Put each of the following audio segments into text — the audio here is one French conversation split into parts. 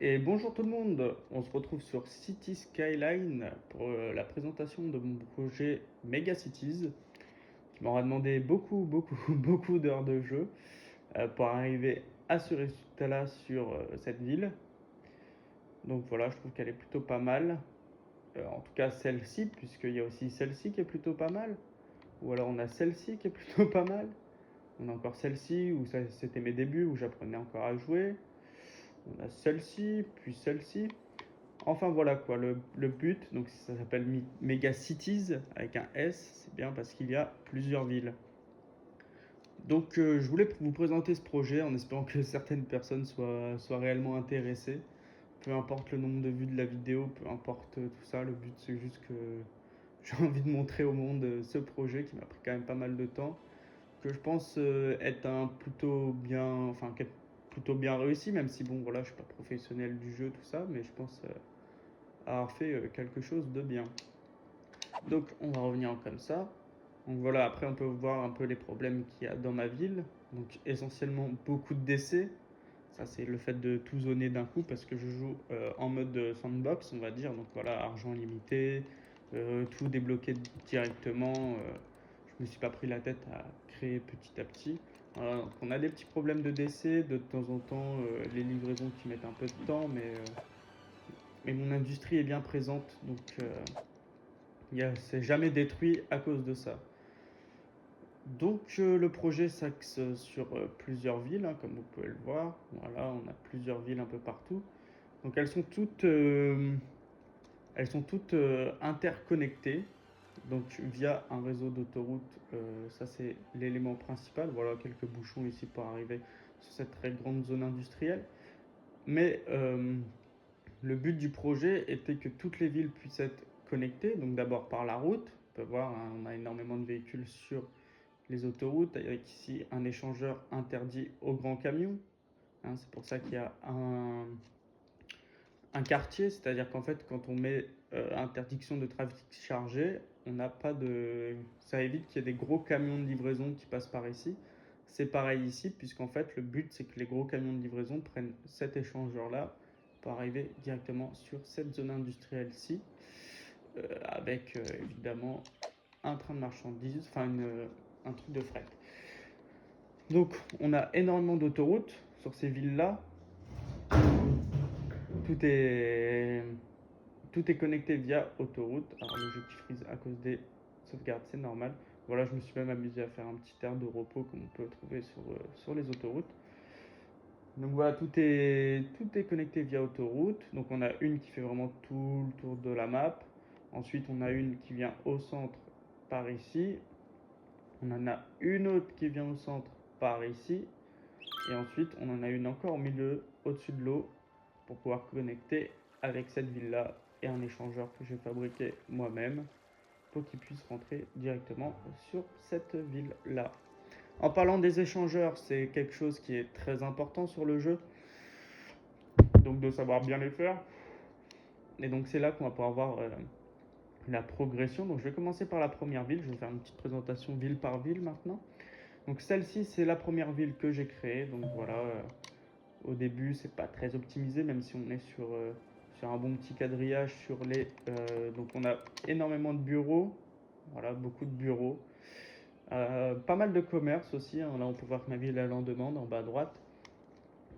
Et bonjour tout le monde, on se retrouve sur City Skyline pour la présentation de mon projet Mega Cities qui m'aura demandé beaucoup d'heures de jeu pour arriver à ce résultat-là sur cette ville. Donc voilà, je trouve qu'elle est plutôt pas mal. En tout cas celle-ci, puisqu'il y a aussi celle-ci qui est plutôt pas mal. Ou alors on a celle-ci qui est plutôt pas mal. On a encore celle-ci où c'était mes débuts, où j'apprenais encore à jouer. On a celle-ci, puis celle-ci. Enfin voilà quoi, le but, donc ça s'appelle Mega Cities avec un S, c'est bien parce qu'il y a plusieurs villes. Donc je voulais vous présenter ce projet en espérant que certaines personnes soient réellement intéressées. Peu importe le nombre de vues de la vidéo, peu importe tout ça, le but c'est juste que j'ai envie de montrer au monde ce projet qui m'a pris quand même pas mal de temps, que je pense être plutôt bien réussi, même si bon voilà, je suis pas professionnel du jeu, tout ça, mais je pense avoir fait quelque chose de bien. Donc on va revenir comme ça. Donc voilà, après on peut voir un peu les problèmes qu'il y a dans ma ville. Donc essentiellement beaucoup de décès. Ça c'est le fait de tout zoner d'un coup parce que je joue en mode sandbox on va dire. Donc voilà, argent limité, tout débloqué directement. Je me suis pas pris la tête à créer petit à petit. Voilà, donc on a des petits problèmes de décès, de temps en temps les livraisons qui mettent un peu de temps, mais mon industrie est bien présente. Donc c'est jamais détruit à cause de ça. Donc le projet s'axe sur plusieurs villes, hein, comme vous pouvez le voir. Voilà, on a plusieurs villes un peu partout. Donc elles sont toutes interconnectées. Donc via un réseau d'autoroutes, ça c'est l'élément principal. Voilà quelques bouchons ici pour arriver sur cette très grande zone industrielle. Mais le but du projet était que toutes les villes puissent être connectées. Donc d'abord par la route. On peut voir, hein, on a énormément de véhicules sur les autoroutes, avec ici un échangeur interdit aux grands camions. Hein, c'est pour ça qu'il y a un quartier, c'est-à-dire qu'en fait, quand on met interdiction de trafic chargé, on n'a pas de. Ça évite qu'il y ait des gros camions de livraison qui passent par ici. C'est pareil ici, puisqu'en fait, le but, c'est que les gros camions de livraison prennent cet échangeur-là pour arriver directement sur cette zone industrielle-ci, avec évidemment un train de marchandises, un truc de fret. Donc, on a énormément d'autoroutes sur ces villes-là. Tout est, tout est connecté via autoroute. Alors, le jeu qui freeze à cause des sauvegardes, c'est normal. Voilà, je me suis même amusé à faire un petit air de repos comme on peut trouver sur les autoroutes. Donc voilà, tout est connecté via autoroute. Donc on a une qui fait vraiment tout le tour de la map. Ensuite, on a une qui vient au centre par ici. On en a une autre qui vient au centre par ici. Et ensuite, on en a une encore au milieu, au-dessus de l'eau, pour pouvoir connecter avec cette ville-là et un échangeur que j'ai fabriqué moi-même pour qu'il puisse rentrer directement sur cette ville-là. En parlant des échangeurs, c'est quelque chose qui est très important sur le jeu, donc de savoir bien les faire. Et donc c'est là qu'on va pouvoir voir la progression. Donc je vais commencer par la première ville, je vais faire une petite présentation ville par ville maintenant. Donc celle-ci, c'est la première ville que j'ai créée, donc voilà. Au début, c'est pas très optimisé, même si on est sur un bon petit quadrillage donc on a énormément de bureaux, voilà, beaucoup de bureaux. Pas mal de commerce aussi, hein. Là, on peut voir que ma ville elle en demande en bas à droite.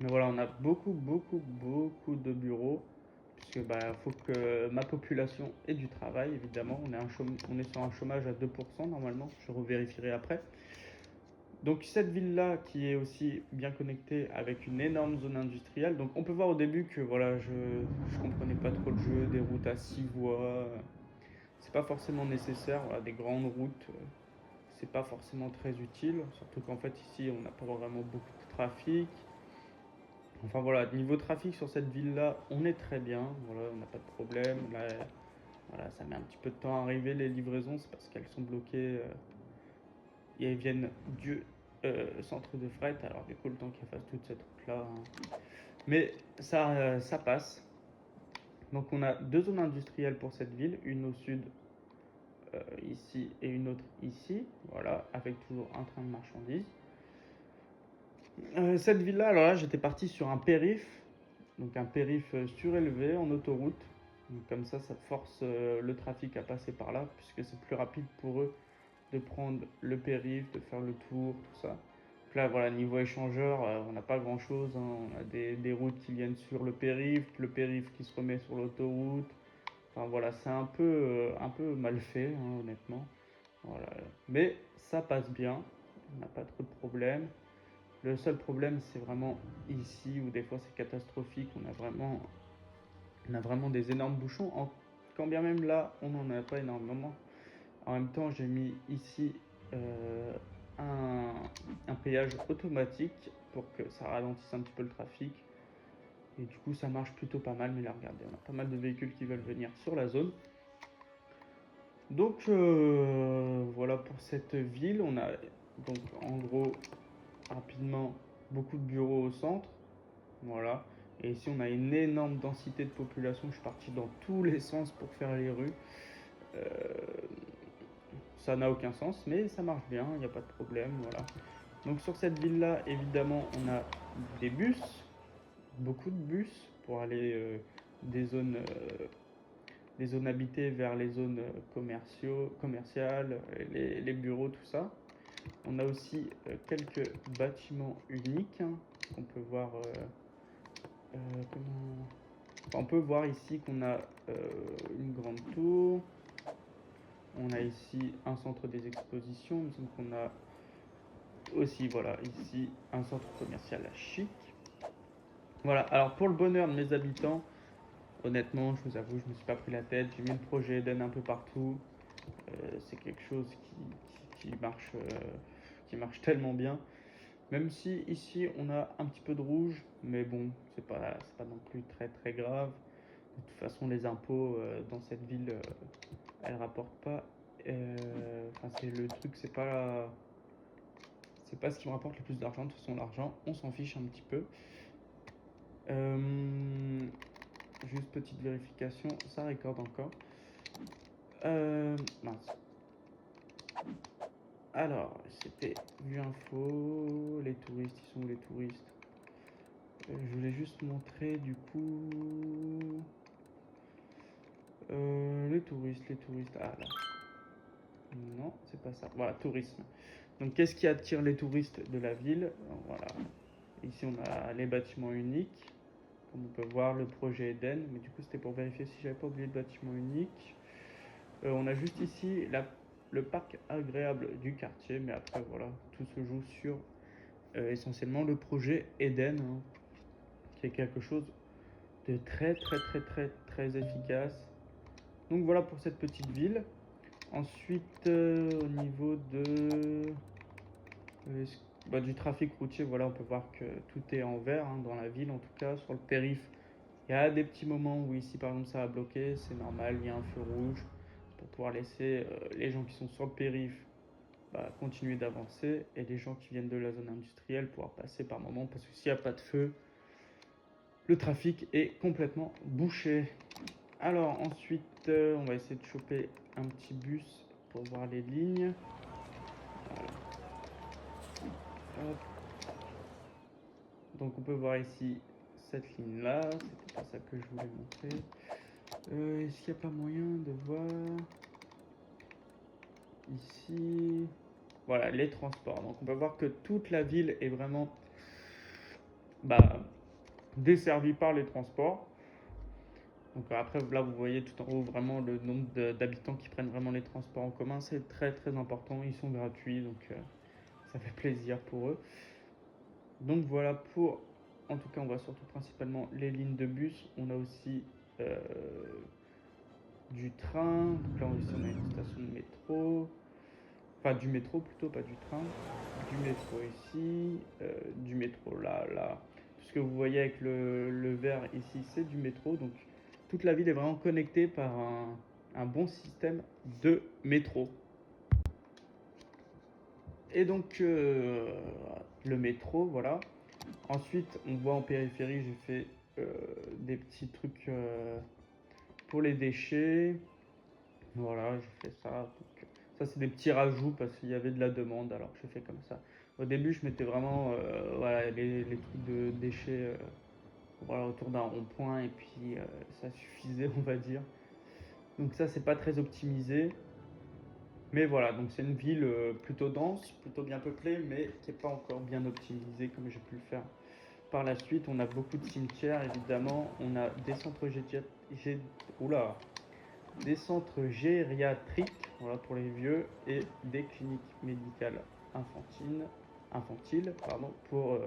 Mais voilà, on a beaucoup de bureaux, puisque bah, faut que ma population ait du travail, évidemment. On est sur un chômage à 2% normalement, je revérifierai après. Donc cette ville-là qui est aussi bien connectée avec une énorme zone industrielle. Donc on peut voir au début que voilà, je comprenais pas trop le jeu, des routes à 6 voies. C'est pas forcément nécessaire, voilà, des grandes routes, c'est pas forcément très utile. Surtout qu'en fait ici on n'a pas vraiment beaucoup de trafic. Enfin voilà, niveau trafic sur cette ville-là, on est très bien. Voilà, on n'a pas de problème. Là, voilà, ça met un petit peu de temps à arriver les livraisons, c'est parce qu'elles sont bloquées et elles viennent du centre de fret. Alors du coup, le temps qu'elles fassent toute cette route-là, hein. Mais ça passe. Donc on a deux zones industrielles pour cette ville, une au sud ici et une autre ici. Voilà, avec toujours un train de marchandises. Cette ville-là, alors là, j'étais parti sur un périph'. donc un périph surélevé en autoroute. Donc comme ça force le trafic à passer par là, puisque c'est plus rapide pour eux de prendre le périph, de faire le tour, tout ça. Donc là, voilà, niveau échangeur, on n'a pas grand chose, hein. On a des routes qui viennent sur le périph qui se remet sur l'autoroute. Enfin voilà, c'est un peu mal fait, hein, honnêtement. Voilà. Mais ça passe bien, on n'a pas trop de problèmes. Le seul problème, c'est vraiment ici où des fois c'est catastrophique. On a vraiment des énormes bouchons. Quand bien même là, on n'en a pas énormément. En même temps, j'ai mis ici euh, un péage automatique pour que ça ralentisse un petit peu le trafic. Et du coup, ça marche plutôt pas mal. Mais là, regardez, on a pas mal de véhicules qui veulent venir sur la zone. Donc voilà pour cette ville. On a donc en gros rapidement beaucoup de bureaux au centre. Voilà. Et ici on a une énorme densité de population. Je suis parti dans tous les sens pour faire les rues. Euh, Ça n'a aucun sens, mais ça marche bien, il n'y a pas de problème. Voilà. Donc sur cette ville là, évidemment, on a des bus, beaucoup de bus pour aller des zones habitées vers les zones commerciales, les bureaux, tout ça. On a aussi quelques bâtiments uniques, hein, qu'on peut voir. Comment... On peut voir ici qu'on a une grande tour. On a ici un centre des expositions. Il me semble qu'on a aussi, voilà, ici un centre commercial chic. Voilà, alors pour le bonheur de mes habitants, honnêtement, je vous avoue, je me suis pas pris la tête. J'ai mis le projet Eden un peu partout. C'est quelque chose qui marche tellement bien. Même si ici on a un petit peu de rouge, mais bon, c'est pas non plus très très grave. De toute façon, les impôts dans cette ville, elles rapportent pas. Enfin, c'est le truc, c'est pas ce qui me rapporte le plus d'argent. De toute façon, l'argent, on s'en fiche un petit peu. Juste petite vérification, ça recorde encore. Mince. Alors, c'était vue info, les touristes, ils sont où les touristes? Je voulais juste montrer du coup les touristes. Ah là, non, c'est pas ça. Voilà, tourisme. Donc, qu'est-ce qui attire les touristes de la ville? Voilà. Ici, on a les bâtiments uniques. Comme on peut voir, le projet Eden. Mais du coup, c'était pour vérifier si j'avais pas oublié le bâtiment unique. On a juste ici le parc agréable du quartier. Mais après, voilà, tout se joue sur essentiellement le projet Eden, hein, qui est quelque chose de très efficace. Donc voilà pour cette petite ville. Ensuite, au niveau du trafic routier, voilà, on peut voir que tout est en vert, hein, dans la ville en tout cas. Sur le périph', il y a des petits moments où ici par exemple ça va bloquer, c'est normal, il y a un feu rouge pour pouvoir laisser les gens qui sont sur le périph' continuer d'avancer et les gens qui viennent de la zone industrielle pouvoir passer par moment, parce que s'il n'y a pas de feu, le trafic est complètement bouché. Alors ensuite, on va essayer de choper un petit bus pour voir les lignes. Voilà. Hop. Donc on peut voir ici cette ligne là, c'était pas ça que je voulais montrer. Est-ce qu'il n'y a pas moyen de voir ici? Voilà, les transports. Donc on peut voir que toute la ville est vraiment desservie par les transports. Donc après, là, vous voyez tout en haut vraiment le nombre d'habitants qui prennent vraiment les transports en commun. C'est très important. Ils sont gratuits, donc ça fait plaisir pour eux. Donc voilà pour, en tout cas, on voit surtout principalement les lignes de bus. On a aussi du train. Donc là, ici, on a une station de métro. Enfin, du métro plutôt, pas du train. Du métro ici. Du métro là. Tout ce que vous voyez avec le vert ici, c'est du métro. Donc toute la ville est vraiment connectée par un bon système de métro. Et donc le métro, voilà. Ensuite, on voit en périphérie, j'ai fait des petits trucs pour les déchets. Voilà, j'ai fait ça. Donc, ça, c'est des petits rajouts parce qu'il y avait de la demande, alors j'ai fait comme ça. Au début, je mettais vraiment voilà, les trucs de déchets voilà, autour d'un rond-point, et puis ça suffisait, on va dire. Donc ça, c'est pas très optimisé. Mais voilà, donc c'est une ville plutôt dense, plutôt bien peuplée, mais qui n'est pas encore bien optimisée comme j'ai pu le faire par la suite. On a beaucoup de cimetières, évidemment. On a des centres oula, des centres gériatriques, voilà, pour les vieux, et des cliniques médicales infantiles, pardon, pour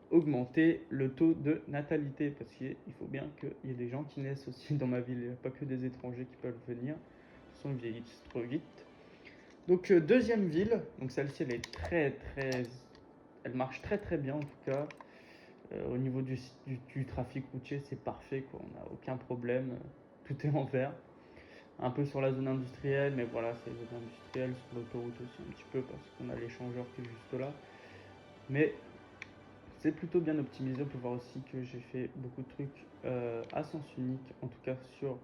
augmenter le taux de natalité, parce qu'il faut bien qu'il y ait des gens qui naissent aussi dans ma ville, il n'y a pas que des étrangers qui peuvent venir, ils vieillissent trop vite. Donc deuxième ville, donc celle-ci elle est elle marche très très bien en tout cas. Au niveau du trafic routier, c'est parfait, quoi. On n'a aucun problème, tout est en vert. Un peu sur la zone industrielle, mais voilà, c'est la zone industrielle, sur l'autoroute aussi un petit peu, parce qu'on a l'échangeur qui est juste là. Mais c'est plutôt bien optimisé. On peut voir aussi que j'ai fait beaucoup de trucs à sens unique, en tout cas sur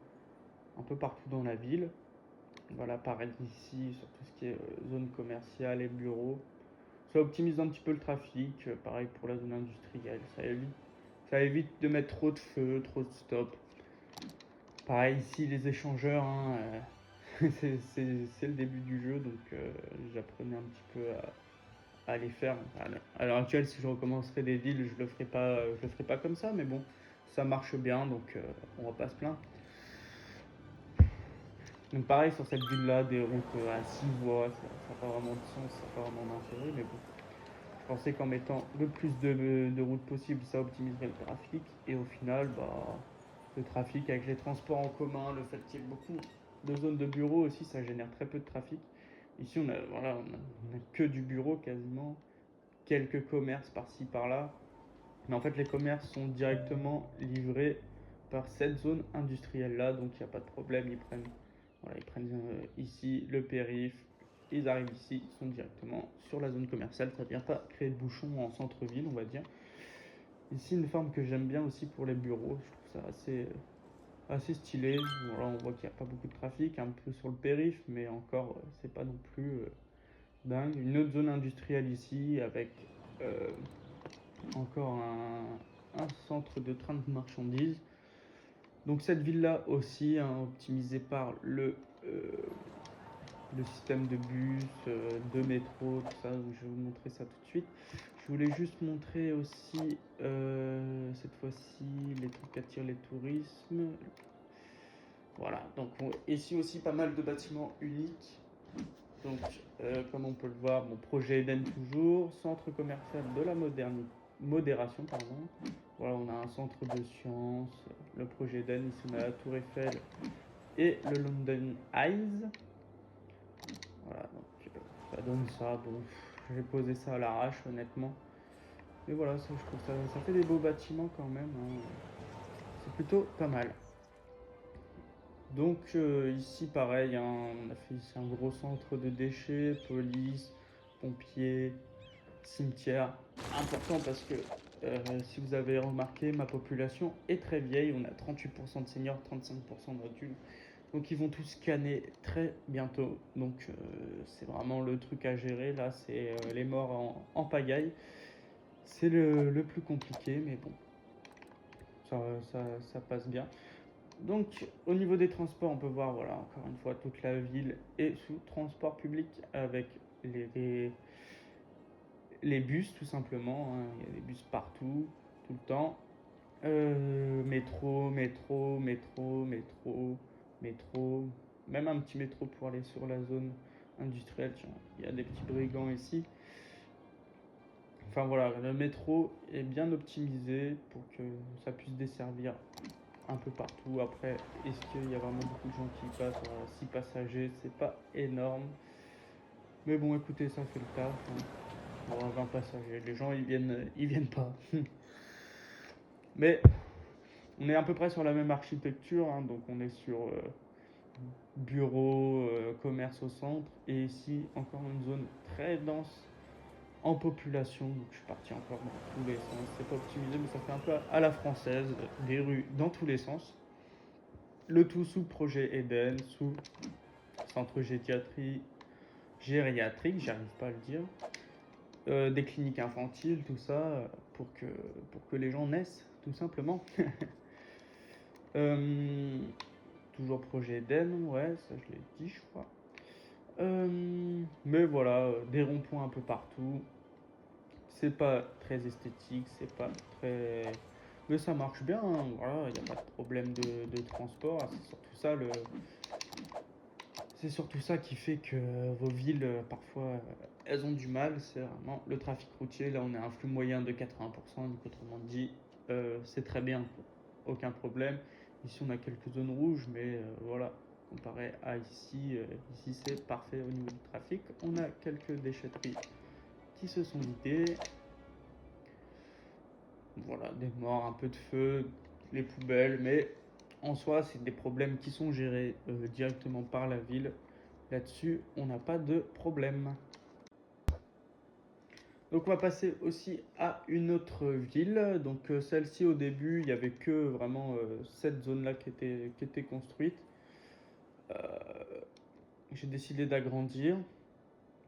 un peu partout dans la ville. Voilà, pareil ici, sur tout ce qui est zone commerciale et bureaux. Ça optimise un petit peu le trafic, pareil pour la zone industrielle. Ça évite de mettre trop de feux, trop de stops. Pareil ici, les échangeurs, hein, c'est le début du jeu, donc j'apprenais un petit peu à les faire. À l'heure actuelle, si je recommencerais des villes, je le ferai pas comme ça, mais bon, ça marche bien, donc on va pas se plaindre. Donc pareil sur cette ville-là, des routes à 6 voies, ça n'a pas vraiment de sens, ça n'a pas vraiment d'intérêt, mais bon. Je pensais qu'en mettant le plus de routes possible, ça optimiserait le trafic. Et au final, bah, le trafic avec les transports en commun, le fait qu'il y ait beaucoup de zones de bureaux aussi, ça génère très peu de trafic. Ici, on a que du bureau quasiment, quelques commerces par-ci par-là. Mais en fait, les commerces sont directement livrés par cette zone industrielle-là, donc il n'y a pas de problème. Ils prennent ici le périph', ils arrivent ici, ils sont directement sur la zone commerciale. Ça ne vient pas créer de bouchons en centre-ville, on va dire. Ici, une forme que j'aime bien aussi pour les bureaux, je trouve ça assez stylé. Voilà, on voit qu'il n'y a pas beaucoup de trafic, un peu sur le périph', mais encore, c'est pas non plus dingue. Une autre zone industrielle ici, avec euh, encore un centre de train de marchandises. Donc cette ville-là aussi, hein, optimisée par le système de bus, de métro, tout ça. Donc je vais vous montrer ça tout de suite. Je voulais juste montrer aussi, cette fois-ci, les trucs qui attirent les tourismes. Voilà, donc ici aussi pas mal de bâtiments uniques. Donc, comme on peut le voir, mon projet Eden toujours, centre commercial de la modération, pardon. Voilà, on a un centre de sciences, le projet Eden, ici on a la Tour Eiffel et le London Eyes. Voilà, donc ça donne ça. Bon, j'ai posé ça à l'arrache, honnêtement. Mais voilà, ça, je trouve ça fait des beaux bâtiments quand même, hein. C'est plutôt pas mal. Donc ici pareil, hein, on a fait ici un gros centre de déchets, police, pompiers, cimetière. Important parce que si vous avez remarqué, ma population est très vieille. On a 38% de seniors, 35% d'adultes. Donc ils vont tous scanner très bientôt. Donc c'est vraiment le truc à gérer. Là, c'est les morts en pagaille. C'est le plus compliqué, mais bon, ça passe bien. Donc au niveau des transports, on peut voir, voilà, encore une fois, toute la ville est sous transport public avec les, les bus tout simplement, hein. Il y a des bus partout, tout le temps. Métro, même un petit métro pour aller sur la zone industrielle. Tiens, il y a des petits brigands ici. Enfin voilà, le métro est bien optimisé pour que ça puisse desservir un peu partout. Après, est-ce qu'il y a vraiment beaucoup de gens qui y passent? Voilà, 6 passagers, c'est pas énorme. Mais bon, écoutez, ça fait le taf, hein. Bon, 20 passagers, les gens ils viennent pas. Mais on est à peu près sur la même architecture, hein, donc on est sur bureau, commerce au centre, et ici encore une zone très dense en population. Donc je suis parti encore dans tous les sens. C'est pas optimisé, mais ça fait un peu à la française, des rues dans tous les sens. Le tout sous projet Eden, sous centre gériatrique, j'arrive pas à le dire. Des cliniques infantiles, tout ça, pour que les gens naissent tout simplement. Toujours projet Eden, ouais, ça je l'ai dit, je crois. Mais voilà, des ronds-points un peu partout. C'est pas très esthétique, c'est pas très. Mais ça marche bien, hein, voilà, il n'y a pas de problème de transport. C'est surtout ça qui fait que vos villes, parfois, elles ont du mal. C'est vraiment le trafic routier. Là, on a un flux moyen de 80%, donc autrement dit, c'est très bien, aucun problème. Ici, on a quelques zones rouges, mais voilà, comparé à ici, ici c'est parfait au niveau du trafic. On a quelques déchetteries qui se sont vidées. Voilà, des morts, un peu de feu, les poubelles, mais en soi, c'est des problèmes qui sont gérés directement par la ville. Là-dessus, on n'a pas de problème. Donc on va passer aussi à une autre ville. Donc celle-ci au début, il n'y avait que vraiment cette zone-là qui était construite. Euh, j'ai décidé d'agrandir,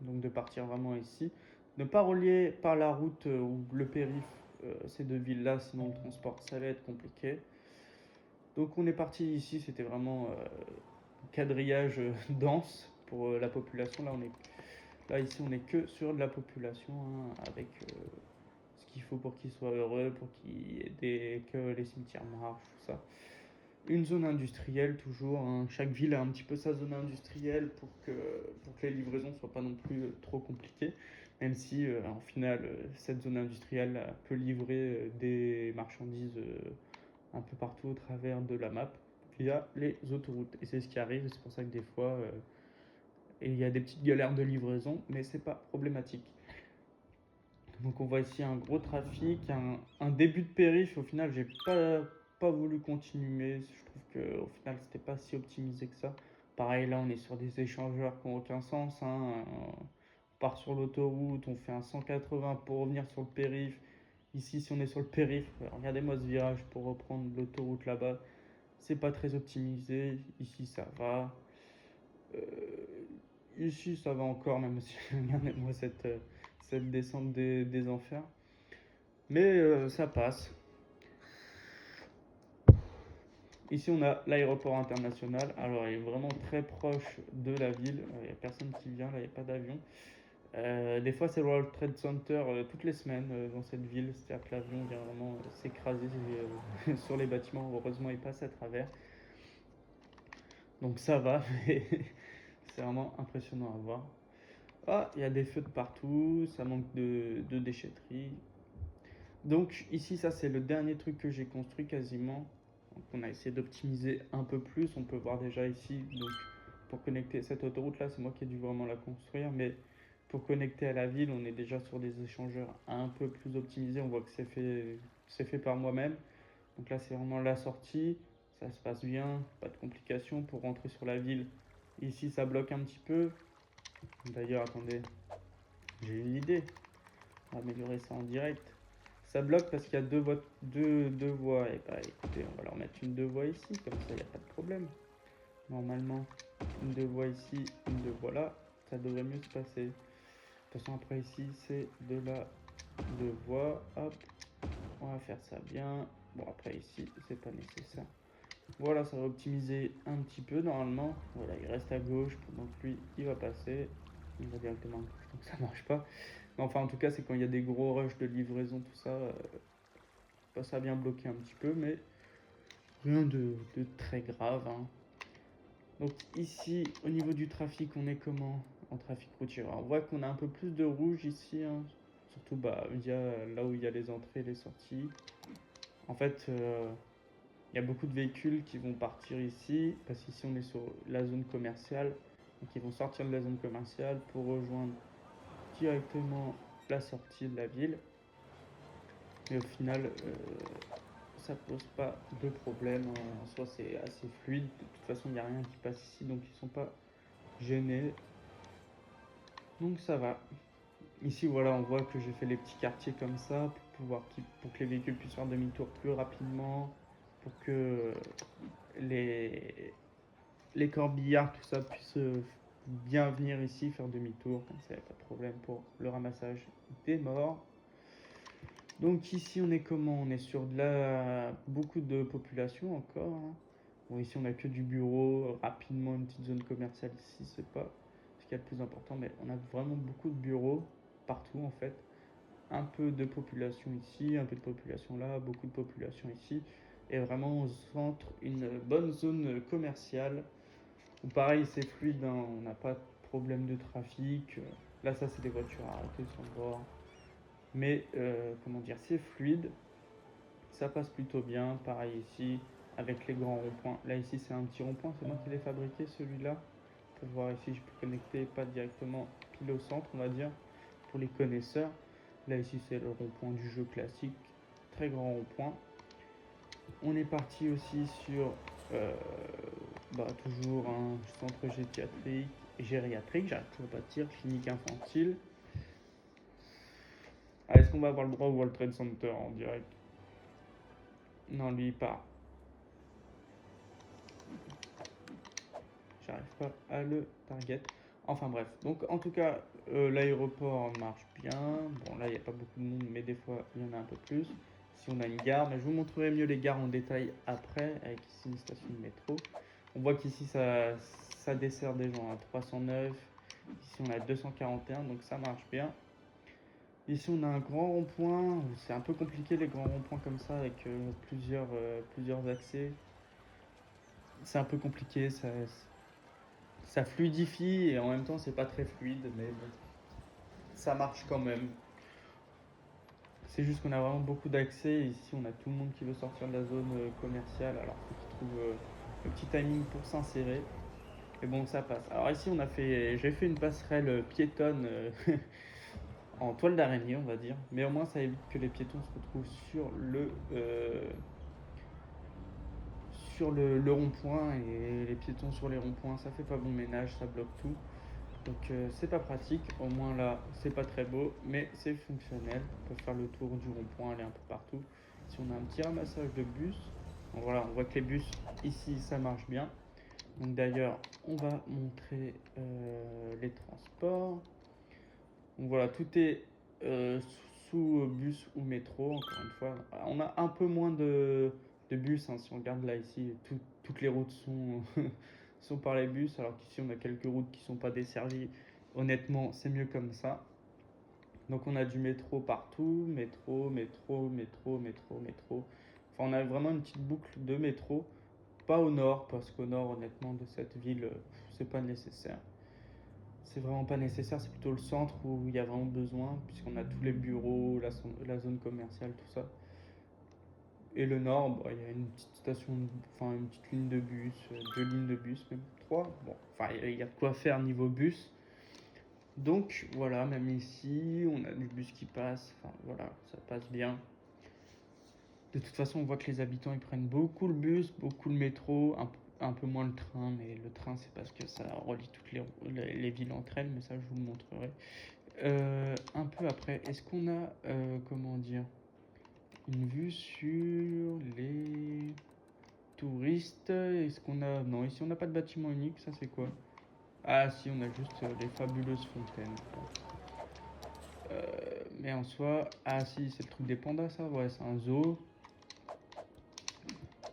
donc de partir vraiment ici. Ne pas relier par la route ou le périph' ces deux villes-là, sinon le transport ça va être compliqué. Donc on est parti ici, c'était vraiment quadrillage dense pour la population. Là ici on est que sur de la population hein, avec ce qu'il faut pour qu'ils soient heureux, pour que les cimetières marchent, tout ça. Une zone industrielle toujours, hein. Chaque ville a un petit peu sa zone industrielle pour que les livraisons soient pas non plus trop compliquées. Même si en final cette zone industrielle peut livrer des marchandises un peu partout au travers de la map via les autoroutes. Et c'est ce qui arrive, c'est pour ça que des fois il y a des petites galères de livraison, mais c'est pas problématique. Donc on voit ici un gros trafic, un début de périph'. Au final, j'ai pas voulu continuer. Je trouve qu'au final, c'était pas si optimisé que ça. Pareil, là, on est sur des échangeurs qui n'ont aucun sens, hein. On part sur l'autoroute, on fait un 180 pour revenir sur le périph'. Ici, si on est sur le périph', regardez-moi ce virage pour reprendre l'autoroute là-bas. C'est pas très optimisé. Ici, ça va. Euh, ici, ça va encore, même si regardez-moi cette descente des enfers. Mais ça passe. Ici, on a l'aéroport international. Alors, il est vraiment très proche de la ville. Il n'y a personne qui vient, là, il n'y a pas d'avion. Des fois, c'est le World Trade Center toutes les semaines dans cette ville. C'est-à-dire que l'avion vient vraiment s'écraser sur les bâtiments. Heureusement, il passe à travers. Donc, ça va, mais c'est vraiment impressionnant à voir. Ah, il y a des feux de partout. Ça manque de déchetterie. Donc, ici, ça, c'est le dernier truc que j'ai construit quasiment. Donc, on a essayé d'optimiser un peu plus. On peut voir déjà ici, donc pour connecter cette autoroute là, c'est moi qui ai dû vraiment la construire, mais pour connecter à la ville, on est déjà sur des échangeurs un peu plus optimisés. On voit que c'est fait par moi-même. Donc là, c'est vraiment la sortie. Ça se passe bien, pas de complications pour rentrer sur la ville. Ici, ça bloque un petit peu. D'ailleurs, attendez, j'ai une idée. On va améliorer ça en direct. Ça bloque parce qu'il y a deux voies. Et bah écoutez, on va leur mettre une deux voies ici, comme ça il n'y a pas de problème. Normalement, une deux voies ici, une deux voies là, ça devrait mieux se passer. De toute façon, après ici, c'est de la deux voies. Hop, on va faire ça bien. Bon, après ici, c'est pas nécessaire. Voilà, ça va optimiser un petit peu normalement. Voilà, il reste à gauche pendant que lui, il va passer. Il va directement à gauche, donc ça marche pas. Mais enfin, en tout cas, c'est quand il y a des gros rushs de livraison, tout ça. Ça a bien bloqué un petit peu, mais rien de très grave, hein. Donc ici, au niveau du trafic, on est comment en trafic routier? Alors, on voit qu'on a un peu plus de rouge ici, hein. Surtout bah, là où il y a les entrées et les sorties. En fait, il y a beaucoup de véhicules qui vont partir ici, parce qu'ici on est sur la zone commerciale. Donc ils vont sortir de la zone commerciale pour rejoindre directement la sortie de la ville. Mais au final, ça pose pas de problème. En soi, c'est assez fluide. De toute façon, il n'y a rien qui passe ici, donc ils sont pas gênés. Donc ça va. Ici, voilà, on voit que j'ai fait les petits quartiers comme ça pour que les véhicules puissent faire demi-tour plus rapidement, pour que les corbillards, tout ça, puissent bien venir ici faire demi-tour. Comme ça, il n'y a pas de problème pour le ramassage des morts. Donc ici on est comment? On est sur beaucoup de population encore, hein. Bon, ici on a que du bureau, rapidement une petite zone commerciale ici, c'est pas ce qu'il y a de plus important, mais on a vraiment beaucoup de bureaux partout en fait. Un peu de population ici, un peu de population là, beaucoup de population ici. Et vraiment au centre, une bonne zone commerciale. Où pareil, c'est fluide, hein, on n'a pas de problème de trafic. Là, ça, c'est des voitures arrêtées sur le bord. Mais, comment dire, c'est fluide. Ça passe plutôt bien. Pareil ici, avec les grands ronds-points. Là, ici, c'est un petit rond-point. C'est moi qui l'ai fabriqué, celui-là. Pour voir ici, je peux connecter pas directement pile au centre, on va dire, pour les connaisseurs. Là, ici, c'est le rond-point du jeu classique. Très grand rond-point. On est parti aussi sur toujours un centre gériatrique, j'arrête toujours pas de dire, clinique infantile. Ah, est-ce qu'on va avoir le droit au World Trade Center en direct? Non, lui il part. J'arrive pas à le target. Enfin bref, donc en tout cas, l'aéroport marche bien. Bon, là il n'y a pas beaucoup de monde, mais des fois il y en a un peu plus. Si on a une gare, mais je vous montrerai mieux les gares en détail après, avec ici une station de métro. On voit qu'ici ça dessert des gens à 309. Ici on a 241, donc ça marche bien. Ici on a un grand rond-point. C'est un peu compliqué les grands ronds-points comme ça avec plusieurs accès. C'est un peu compliqué, ça fluidifie et en même temps c'est pas très fluide, mais bon, ça marche quand même. C'est juste qu'on a vraiment beaucoup d'accès. Ici on a tout le monde qui veut sortir de la zone commerciale, alors faut qu'ils trouvent le petit timing pour s'insérer. Et bon, ça passe. Alors ici j'ai fait une passerelle piétonne en toile d'araignée, on va dire, mais au moins ça évite que les piétons se retrouvent sur le rond-point, et les piétons sur les ronds-points, ça fait pas bon ménage, ça bloque tout. Donc c'est pas pratique, au moins là c'est pas très beau, mais c'est fonctionnel. On peut faire le tour du rond-point, aller un peu partout. Si on a un petit ramassage de bus, donc voilà, on voit que les bus ici ça marche bien. Donc d'ailleurs, on va montrer les transports. Donc voilà, tout est sous bus ou métro, encore une fois. On a un peu moins de bus, hein, si on regarde là ici, toutes les routes sont par les bus, alors qu'ici on a quelques routes qui ne sont pas desservies. Honnêtement, c'est mieux comme ça. Donc on a du métro partout, métro, métro, métro, métro, métro. Enfin, on a vraiment une petite boucle de métro. Pas au nord, parce qu'au nord, honnêtement, de cette ville, c'est pas nécessaire. C'est vraiment pas nécessaire, c'est plutôt le centre où il y a vraiment besoin, puisqu'on a tous les bureaux, la zone commerciale, tout ça. Et le nord, bah, il y a une petite station, enfin une petite ligne de bus, deux lignes de bus, même trois. Bon, enfin, il y a de quoi faire niveau bus. Donc voilà, même ici, on a du bus qui passe, enfin voilà, ça passe bien. De toute façon, on voit que les habitants ils prennent beaucoup le bus, beaucoup le métro, un peu moins le train, mais le train c'est parce que ça relie toutes les villes entre elles, mais ça je vous le montrerai. Un peu après, est-ce qu'on a, comment dire, une vue sur les touristes? Est-ce qu'on a... Non, ici on n'a pas de bâtiment unique, ça c'est quoi? Ah si, on a juste les fabuleuses fontaines. Mais en soi... Ah si, c'est le truc des pandas ça? Ouais, c'est un zoo.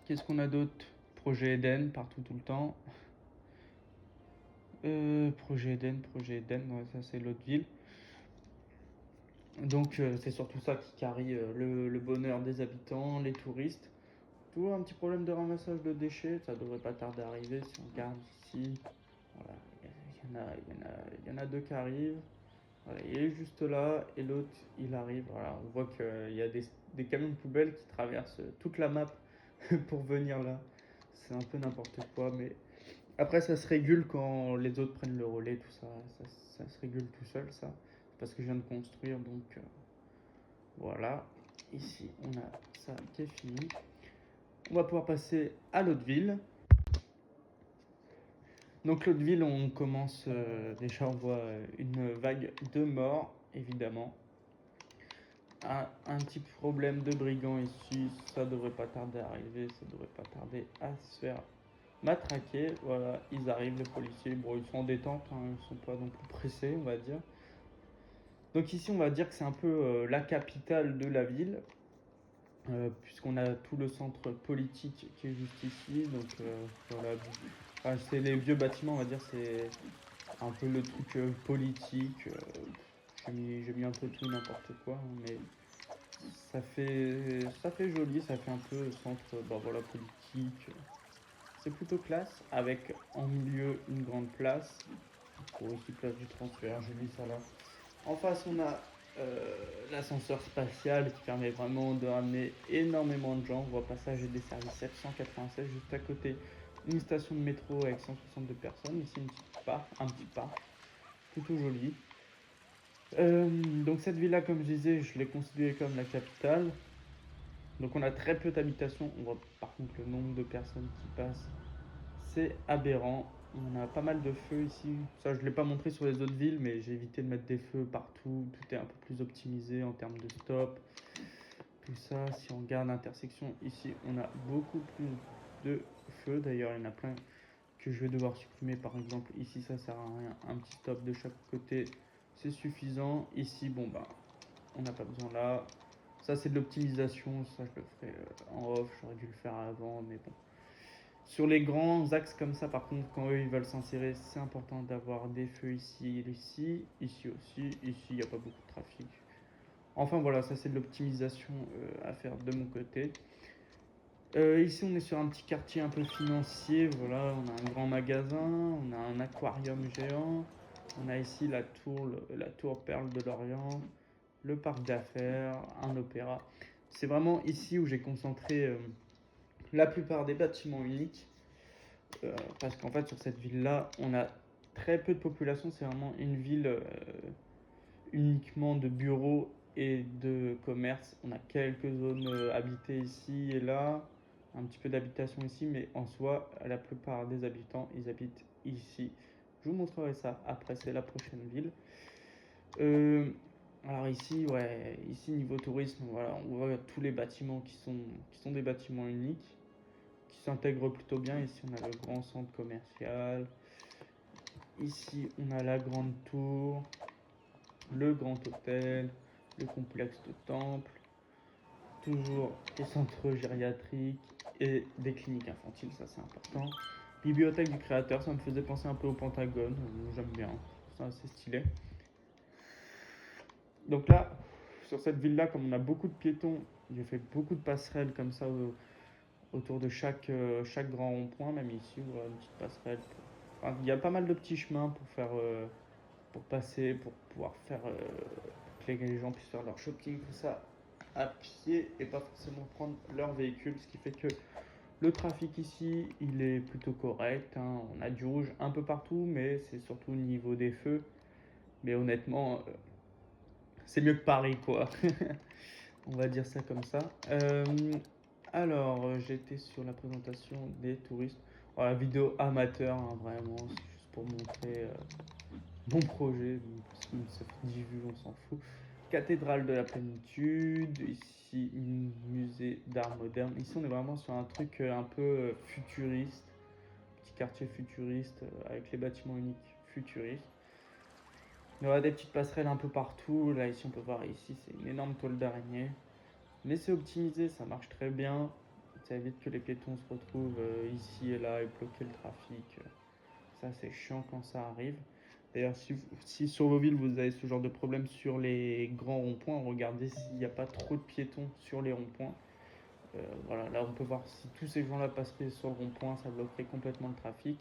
Qu'est-ce qu'on a d'autre? Projet Eden, partout tout le temps. Projet Eden, ouais, ça c'est l'autre ville. Donc c'est surtout ça qui carie le bonheur des habitants, les touristes. Toujours un petit problème de ramassage de déchets, ça devrait pas tarder à arriver si on regarde ici. Voilà, il y en a deux qui arrivent. Voilà, il est juste là et l'autre il arrive. Voilà, on voit qu'il y a des camions de poubelle qui traversent toute la map pour venir là. C'est un peu n'importe quoi, mais après ça se régule quand les autres prennent le relais, tout ça. Ça se régule tout seul, ça. C'est parce que je viens de construire, donc voilà. Ici, on a ça qui est fini. On va pouvoir passer à l'autre ville. Donc l'autre ville, on commence déjà, on voit une vague de morts, évidemment. Un petit problème de brigands ici, ça devrait pas tarder à arriver, ça devrait pas tarder à se faire matraquer. Voilà, ils arrivent, les policiers, bon ils sont en détente, hein, ils sont pas non plus pressés, on va dire. Donc ici, on va dire que c'est un peu la capitale de la ville, puisqu'on a tout le centre politique qui est juste ici. Donc voilà, enfin, c'est les vieux bâtiments, on va dire, c'est un peu le truc politique. J'ai mis un peu tout et n'importe quoi, hein, mais ça fait joli, ça fait un peu centre bah, voilà, politique. C'est plutôt classe, avec en milieu une grande place. Pour ici, place du transfert, j'ai mis ça là. En face, on a l'ascenseur spatial qui permet vraiment de ramener énormément de gens. On voit passager des services 796 juste à côté. Une station de métro avec 162 personnes. Ici, un petit parc, plutôt joli. Donc cette ville-là, comme je disais, je l'ai considérée comme la capitale. Donc on a très peu d'habitations. On voit par contre le nombre de personnes qui passent. C'est aberrant. On a pas mal de feux ici. Ça, je ne l'ai pas montré sur les autres villes, mais j'ai évité de mettre des feux partout. Tout est un peu plus optimisé en termes de stop. Tout ça, si on regarde l'intersection, ici, on a beaucoup plus de feux. D'ailleurs, il y en a plein que je vais devoir supprimer. Par exemple, ici, ça sert à rien. Un petit stop de chaque côté, c'est suffisant. Ici, bon, bah, on n'a pas besoin là. Ça, c'est de l'optimisation. Ça, je le ferai en off. J'aurais dû le faire avant, mais bon. Sur les grands axes comme ça, par contre, quand eux ils veulent s'insérer, c'est important d'avoir des feux ici, ici, ici aussi. Ici, il n'y a pas beaucoup de trafic. Enfin voilà, ça c'est de l'optimisation à faire de mon côté. Ici, on est sur un petit quartier un peu financier. Voilà, on a un grand magasin, on a un aquarium géant. On a ici la tour Perle de Lorient, le parc d'affaires, un opéra. C'est vraiment ici où j'ai concentré la plupart des bâtiments uniques. Parce qu'en fait, sur cette ville-là, on a très peu de population. C'est vraiment une ville uniquement de bureaux et de commerce. On a quelques zones habitées ici et là, un petit peu d'habitation ici, mais en soi, la plupart des habitants, ils habitent ici. Je vous montrerai ça après, c'est la prochaine ville. Euh, alors ici, ouais, ici niveau tourisme, voilà, on voit tous les bâtiments qui sont des bâtiments uniques, qui s'intègrent plutôt bien. Ici, on a le grand centre commercial. Ici, on a la grande tour, le grand hôtel, le complexe de temple, toujours des centres gériatriques et des cliniques infantiles, ça c'est important. Bibliothèque du créateur, ça me faisait penser un peu au Pentagone, j'aime bien, c'est assez stylé. Donc là, sur cette ville-là, comme on a beaucoup de piétons, j'ai fait beaucoup de passerelles comme ça autour de chaque grand rond-point, même ici, voilà, une petite passerelle. Enfin, il y a pas mal de petits chemins pour faire, pour passer, pour pouvoir faire, pour que les gens puissent faire leur shopping, tout ça à pied et pas forcément prendre leur véhicule, ce qui fait que le trafic ici, il est plutôt correct, hein. On a du rouge un peu partout, mais c'est surtout au niveau des feux. Mais honnêtement, c'est mieux que Paris, quoi. On va dire ça comme ça. Alors, j'étais sur la présentation des touristes. Oh, la vidéo amateur, hein, vraiment, c'est juste pour montrer mon projet. Ça fait 10 vues, on s'en fout. Cathédrale de la plénitude, ici musée d'art moderne. Ici on est vraiment sur un truc un peu futuriste, petit quartier futuriste avec les bâtiments uniques futuristes. Il y aura des petites passerelles un peu partout. Là ici on peut voir ici c'est une énorme toile d'araignée. Mais c'est optimisé, ça marche très bien. Ça évite que les piétons se retrouvent ici et là et bloquer le trafic. Ça c'est chiant quand ça arrive. D'ailleurs, si sur vos villes vous avez ce genre de problème sur les grands ronds-points, regardez s'il n'y a pas trop de piétons sur les ronds-points. Voilà, là on peut voir si tous ces gens-là passeraient sur le rond-point, ça bloquerait complètement le trafic.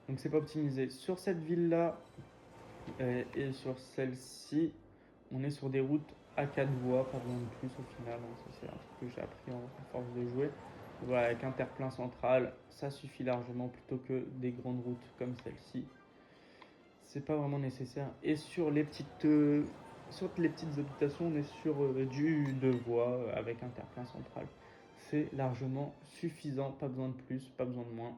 Donc c'est pas optimisé. Sur cette ville-là et sur celle-ci, on est sur des routes à 4 voies, pas besoin de plus au final, hein. Ça c'est un truc que j'ai appris en force de jouer. Voilà, avec un terre-plein central, ça suffit largement plutôt que des grandes routes comme celle-ci. C'est pas vraiment nécessaire. Et sur les petites habitations, on est sur du 2 voies avec un terre-plein central. C'est largement suffisant, pas besoin de plus, pas besoin de moins.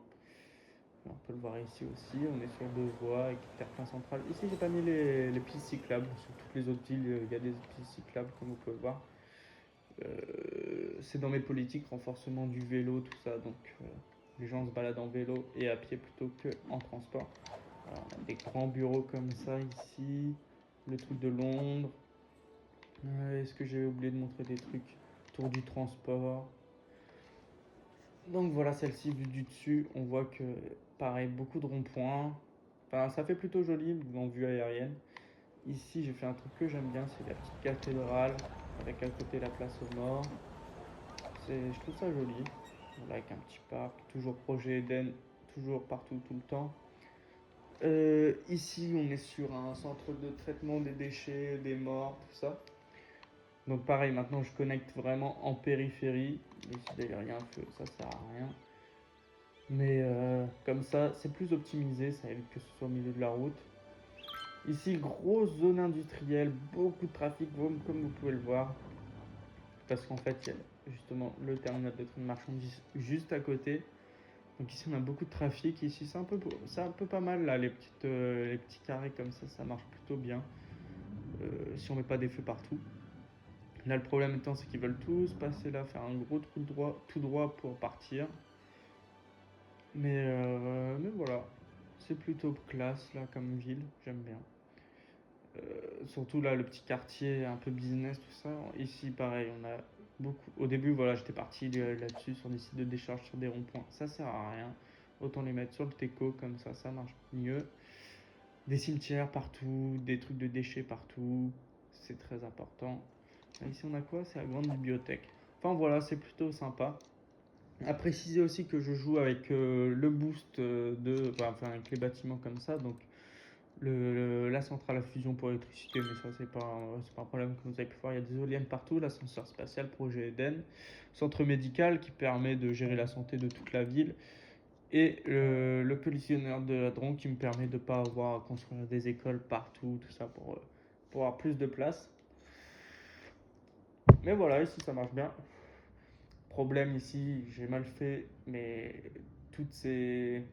On peut le voir ici aussi, on est sur 2 voies avec terre-plein central. Ici, j'ai pas mis les pistes cyclables. Sur toutes les autres villes, il y a des pistes cyclables, comme vous pouvez le voir. C'est dans mes politiques, renforcement du vélo, tout ça. Donc, les gens se baladent en vélo et à pied plutôt qu'en transport. Alors, on a des grands bureaux comme ça ici. le truc de Londres. Est-ce que j'ai oublié de montrer des trucs? Tour du transport. Donc voilà, celle-ci vue du dessus, on voit que pareil, beaucoup de ronds-points. Enfin, ça fait plutôt joli en vue aérienne. Ici, j'ai fait un truc que j'aime bien, c'est la petite cathédrale avec à côté la place aux morts. Je trouve ça joli. Voilà, avec un petit parc, toujours projet Eden, toujours partout, tout le temps. Ici, on est sur un centre de traitement des déchets, des morts, tout ça. Donc pareil, maintenant je connecte vraiment en périphérie. Ici d'ailleurs il y a un feu, ça sert à rien. Mais comme ça, c'est plus optimisé, ça évite que ce soit au milieu de la route. Ici, grosse zone industrielle, beaucoup de trafic, comme vous pouvez le voir. Parce qu'en fait, il y a justement le terminal de train de marchandises juste à côté. Donc ici, on a beaucoup de trafic. Ici, c'est un peu pas mal là, les petits carrés comme ça marche plutôt bien. Si on met pas des feux partout. Là, le problème étant, c'est qu'ils veulent tous passer là, faire un gros trou droit, tout droit pour partir. Mais voilà, c'est plutôt classe là comme ville, j'aime bien. Surtout là, le petit quartier un peu business, tout ça. Ici, pareil, on a beaucoup. Au début, voilà, j'étais parti là-dessus sur des sites de décharge, sur des ronds-points. Ça sert à rien. Autant les mettre sur le Teco, comme ça marche mieux. Des cimetières partout, des trucs de déchets partout. C'est très important. Ici, on a quoi? C'est la grande bibliothèque. Enfin voilà, c'est plutôt sympa. À préciser aussi que je joue avec le boost enfin avec les bâtiments comme ça, donc la centrale à fusion pour l'électricité, mais ça c'est pas un problème comme vous avez pu voir, il y a des éoliennes partout, l'ascenseur spatial projet Eden, centre médical qui permet de gérer la santé de toute la ville, et le collisionneur de hadron qui me permet de ne pas avoir à construire des écoles partout, tout ça pour avoir plus de place. Mais voilà, ici ça marche bien. Problème ici, j'ai mal fait, mais toutes ces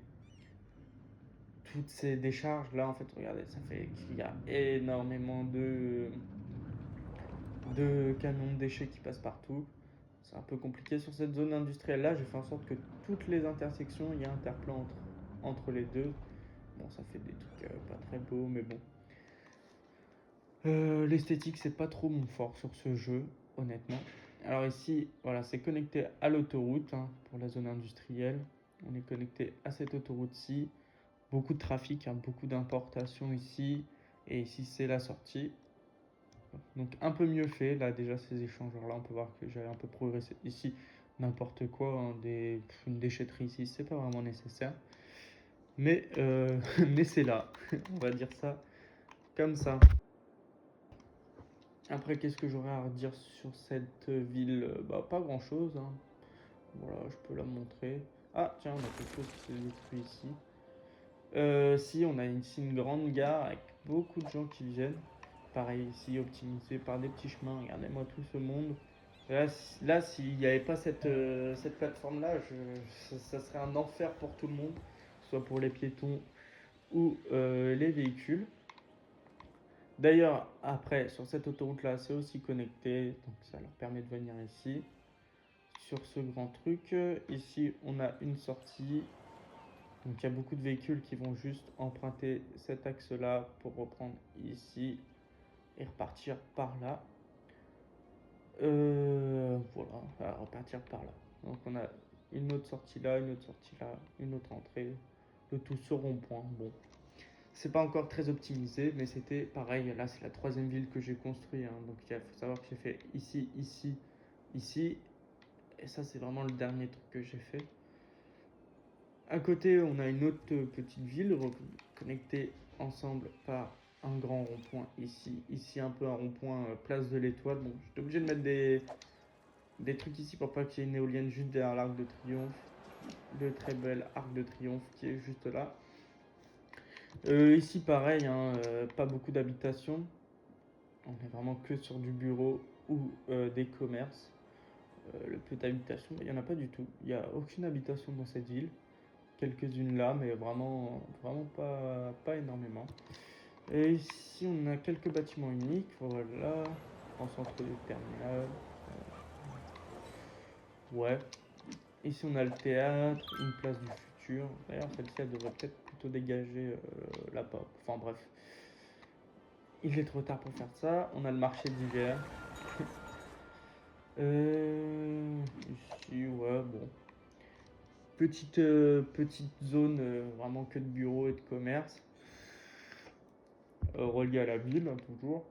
toutes ces décharges là, en fait, regardez, ça fait qu'il y a énormément de camions de déchets qui passent partout. C'est un peu compliqué sur cette zone industrielle là. J'ai fait en sorte que toutes les intersections, il y a un interplan entre les deux. Bon, ça fait des trucs pas très beaux, mais bon. L'esthétique, c'est pas trop mon fort sur ce jeu, honnêtement. Alors ici, voilà, c'est connecté à l'autoroute hein, pour la zone industrielle. On est connecté à cette autoroute-ci. Beaucoup de trafic, hein, beaucoup d'importations ici. Et ici, c'est la sortie. Donc un peu mieux fait. Là, déjà, ces échangeurs-là, on peut voir que j'ai un peu progressé. Ici, n'importe quoi, hein, une déchetterie ici, c'est pas vraiment nécessaire. Mais, mais c'est là. On va dire ça comme ça. Après, qu'est-ce que j'aurais à redire sur cette ville? Bah, pas grand-chose. Hein. Voilà, je peux la montrer. Ah, tiens, on a quelque chose qui s'est détruit ici. Si, on a ici une grande gare avec beaucoup de gens qui viennent. Pareil ici, optimisé par des petits chemins. Regardez-moi tout ce monde. Là, s'il n'y avait pas cette plateforme-là, ça serait un enfer pour tout le monde, soit pour les piétons ou les véhicules. D'ailleurs, après, sur cette autoroute-là, c'est aussi connecté, donc ça leur permet de venir ici. Sur ce grand truc, ici, on a une sortie. Donc il y a beaucoup de véhicules qui vont juste emprunter cet axe-là pour reprendre ici et repartir par là. Voilà, repartir par là. Donc on a une autre sortie là, une autre sortie là, une autre entrée. Le tout sur rond-point. Bon, c'est pas encore très optimisé, mais c'était pareil. Là, c'est la troisième ville que j'ai construite. Hein. Donc il faut savoir que j'ai fait ici, ici, ici. Et ça, c'est vraiment le dernier truc que j'ai fait. À côté, on a une autre petite ville connectée ensemble par un grand rond-point ici. Ici, un peu un rond-point place de l'Étoile. Bon, j'étais obligé de mettre des trucs ici pour pas qu'il y ait une éolienne juste derrière l'Arc de Triomphe. Le très bel Arc de Triomphe qui est juste là. Ici, pareil, hein, pas beaucoup d'habitations. On est vraiment que sur du bureau ou des commerces. Le peu d'habitations, il n'y en a pas du tout. Il n'y a aucune habitation dans cette ville. Quelques-unes là, mais vraiment pas énormément. Et ici, on a quelques bâtiments uniques. Voilà, en centre de terminal. Ouais. Ici, on a le théâtre, une place du futur. D'ailleurs, celle-ci, elle devrait peut-être plutôt dégager là-bas. Enfin, bref. il est trop tard pour faire ça. On a le marché d'hiver. Ici, ouais, bon. Petite zone vraiment que de bureaux et de commerce. Relié à la ville, hein, toujours.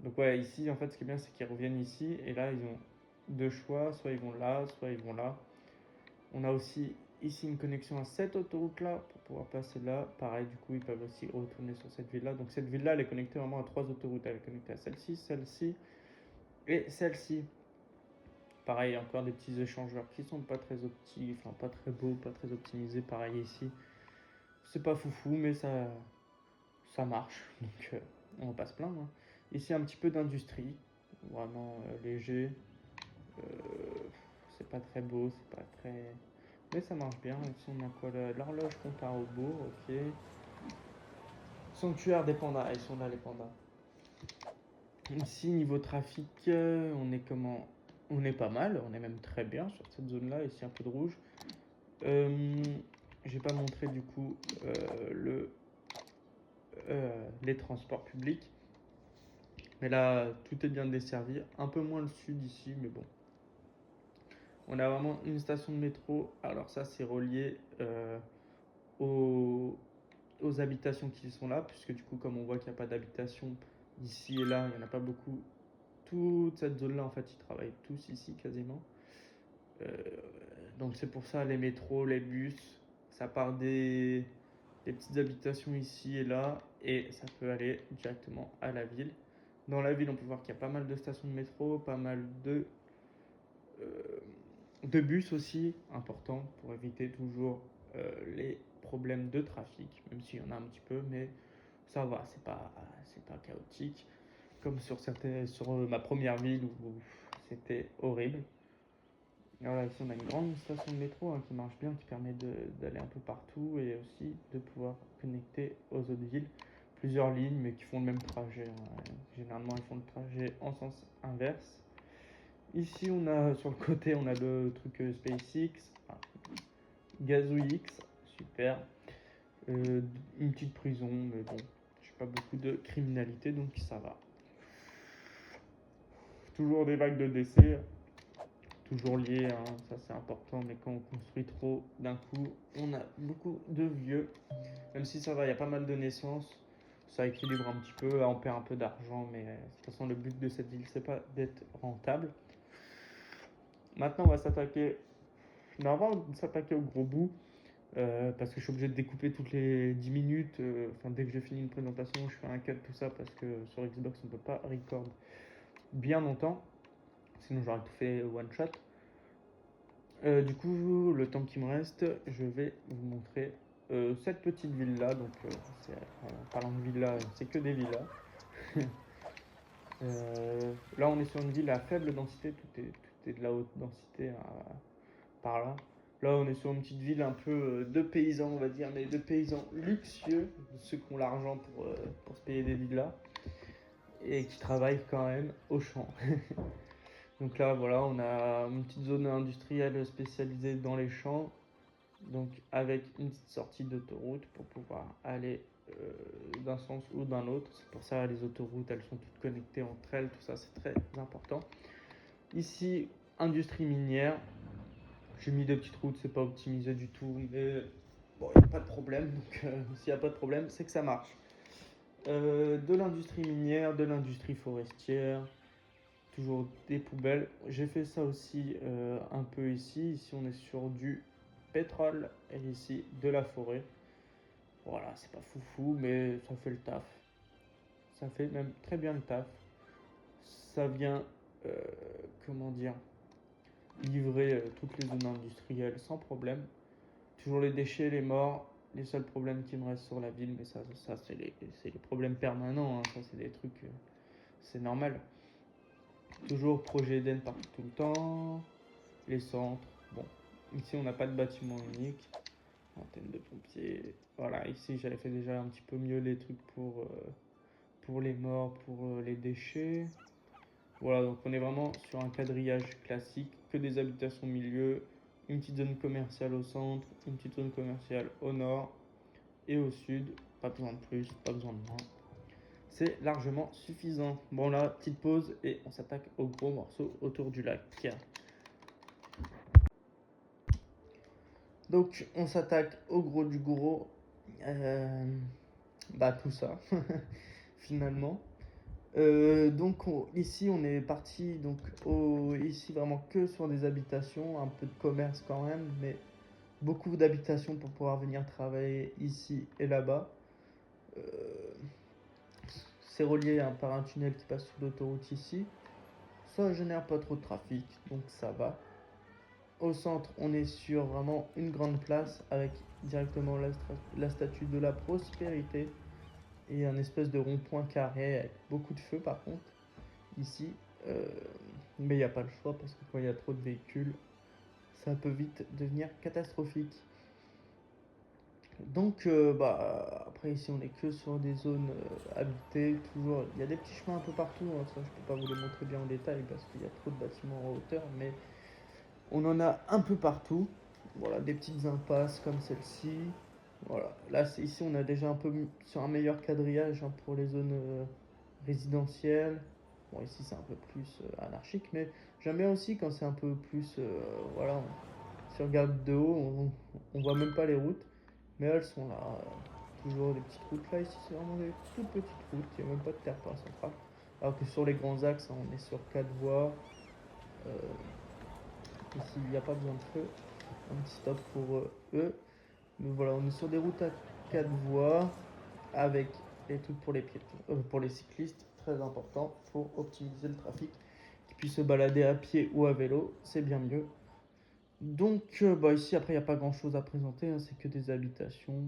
Donc ouais, ici, en fait, ce qui est bien, c'est qu'ils reviennent ici. Et là, ils ont deux choix. Soit ils vont là, soit ils vont là. On a aussi ici une connexion à cette autoroute-là pour pouvoir passer là. Pareil, du coup, ils peuvent aussi retourner sur cette ville-là. Donc cette ville-là, elle est connectée vraiment à trois autoroutes. Elle est connectée à celle-ci et celle-ci. Pareil, encore des petits échangeurs qui sont pas très enfin pas très beaux, pas très optimisés. Pareil ici. C'est pas foufou, mais ça marche. Donc on va pas se plaindre, hein. Ici, un petit peu d'industrie. Vraiment léger. Euh, c'est pas très beau, c'est pas très. Mais ça marche bien. Ici, on a quoi là? L'horloge compte à rebours, ok. Sanctuaire des pandas, ils sont là les pandas. Ici, niveau trafic, on est comment? On est pas mal, on est même très bien sur cette zone-là. Ici, un peu de rouge. J'ai pas montré du coup les transports publics. Mais là, tout est bien desservi. Un peu moins le sud ici, mais bon. On a vraiment une station de métro. Alors ça, c'est relié aux, aux habitations qui sont là, puisque du coup, comme on voit qu'il n'y a pas d'habitation ici et là, il n'y en a pas beaucoup. Toute cette zone-là, en fait, ils travaillent tous ici quasiment. Euh, donc c'est pour ça, les métros, les bus, ça part des petites habitations ici et là, et ça peut aller directement à la ville. Dans la ville, on peut voir qu'il y a pas mal de stations de métro, pas mal euh, de bus aussi, important pour éviter toujours les problèmes de trafic, même s'il y en a un petit peu, mais ça va, c'est pas chaotique comme sur ma première ville où c'était horrible. Et voilà, ici on a une grande station de métro, hein, qui marche bien, qui permet d'aller un peu partout et aussi de pouvoir connecter aux autres villes. Plusieurs lignes, mais qui font le même trajet, hein. Généralement, ils font le trajet en sens inverse. Ici, on a sur le côté, on a le truc SpaceX, enfin, GazouX, super. Une petite prison, mais bon, j'ai pas beaucoup de criminalité, donc ça va. Toujours des vagues de décès, toujours liées, hein, ça c'est important, mais quand on construit trop d'un coup, on a beaucoup de vieux. Même si ça va, il y a pas mal de naissances, ça équilibre un petit peu, on perd un peu d'argent, mais de toute façon, le but de cette ville, c'est pas d'être rentable. Maintenant, on va s'attaquer. Normalement, on va s'attaquer au gros bout. Parce que je suis obligé de découper toutes les 10 minutes. Enfin, dès que j'ai fini une présentation, je fais un cut, tout ça, parce que sur Xbox, on peut pas record bien longtemps. Sinon, j'aurais tout fait one shot. Du coup, le temps qui me reste, je vais vous montrer cette petite villa. Donc, en parlant de villa, c'est que des villas. Là, on est sur une ville à faible densité, tout est de la haute densité, hein, par là. Là, on est sur une petite ville un peu de paysans, on va dire, mais de paysans luxueux, ceux qui ont l'argent pour se payer des villas et qui travaillent quand même au champ. Donc là, voilà, on a une petite zone industrielle spécialisée dans les champs, donc avec une petite sortie d'autoroute pour pouvoir aller d'un sens ou d'un autre. C'est pour ça les autoroutes, elles sont toutes connectées entre elles, tout ça, c'est très important. Ici, industrie minière. J'ai mis des petites routes, c'est pas optimisé du tout, mais bon, il n'y a pas de problème. Donc, s'il n'y a pas de problème, c'est que ça marche. De l'industrie minière, de l'industrie forestière, toujours des poubelles. J'ai fait ça aussi un peu ici. Ici, on est sur du pétrole et ici de la forêt. Voilà, c'est pas foufou, mais ça fait le taf. Ça fait même très bien le taf. Ça vient, euh, comment dire, livrer toutes les zones industrielles sans problème. Toujours les déchets, les morts, les seuls problèmes qui me restent sur la ville, mais ça c'est les problèmes permanents, hein. Ça c'est des trucs, c'est normal. Toujours projet Eden partout tout le temps, les centres. Bon, ici on n'a pas de bâtiment unique, antenne de pompiers. Voilà, ici j'avais fait déjà un petit peu mieux les trucs pour les morts, pour les déchets. Voilà, donc on est vraiment sur un quadrillage classique, que des habitations au milieu, une petite zone commerciale au centre, une petite zone commerciale au nord et au sud. Pas besoin de plus, pas besoin de moins. c'est largement suffisant. Bon là, petite pause et on s'attaque au gros morceau autour du lac. Donc on s'attaque au gros du gros, tout ça finalement. Ici on est parti ici vraiment que sur des habitations, un peu de commerce quand même, mais beaucoup d'habitations pour pouvoir venir travailler ici et là-bas. Euh, c'est relié par un tunnel qui passe sous l'autoroute ici. Ça génère pas trop de trafic, donc ça va. Au centre, on est sur vraiment une grande place avec directement la statue de la prospérité et un espèce de rond-point carré avec beaucoup de feu par contre ici. Euh, mais il n'y a pas le choix parce que quand il y a trop de véhicules, ça peut vite devenir catastrophique. Après ici on est que sur des zones habitées, toujours il y a des petits chemins un peu partout, hein. Ça je peux pas vous les montrer bien en détail parce qu'il y a trop de bâtiments en hauteur, mais on en a un peu partout. Voilà, des petites impasses comme celle-ci. Voilà, là ici on a déjà un peu sur un meilleur quadrillage, hein, pour les zones résidentielles. Bon ici c'est un peu plus anarchique, mais j'aime bien aussi quand c'est un peu plus, voilà, si on regarde de haut, on voit même pas les routes, mais elles sont là. Toujours des petites routes. Là ici c'est vraiment des toutes petites routes, il n'y a même pas de terre-plein central. Alors que sur les grands axes, hein, on est sur 4 voies. Euh, Ici il n'y a pas besoin de feu. Un petit stop pour eux. Donc voilà, on est sur des routes à 4 voies avec les trucs pour les piétons, pour les cyclistes, très important pour optimiser le trafic. Qu'ils puissent se balader à pied ou à vélo, c'est bien mieux. Donc ici après il n'y a pas grand chose à présenter, hein, c'est que des habitations.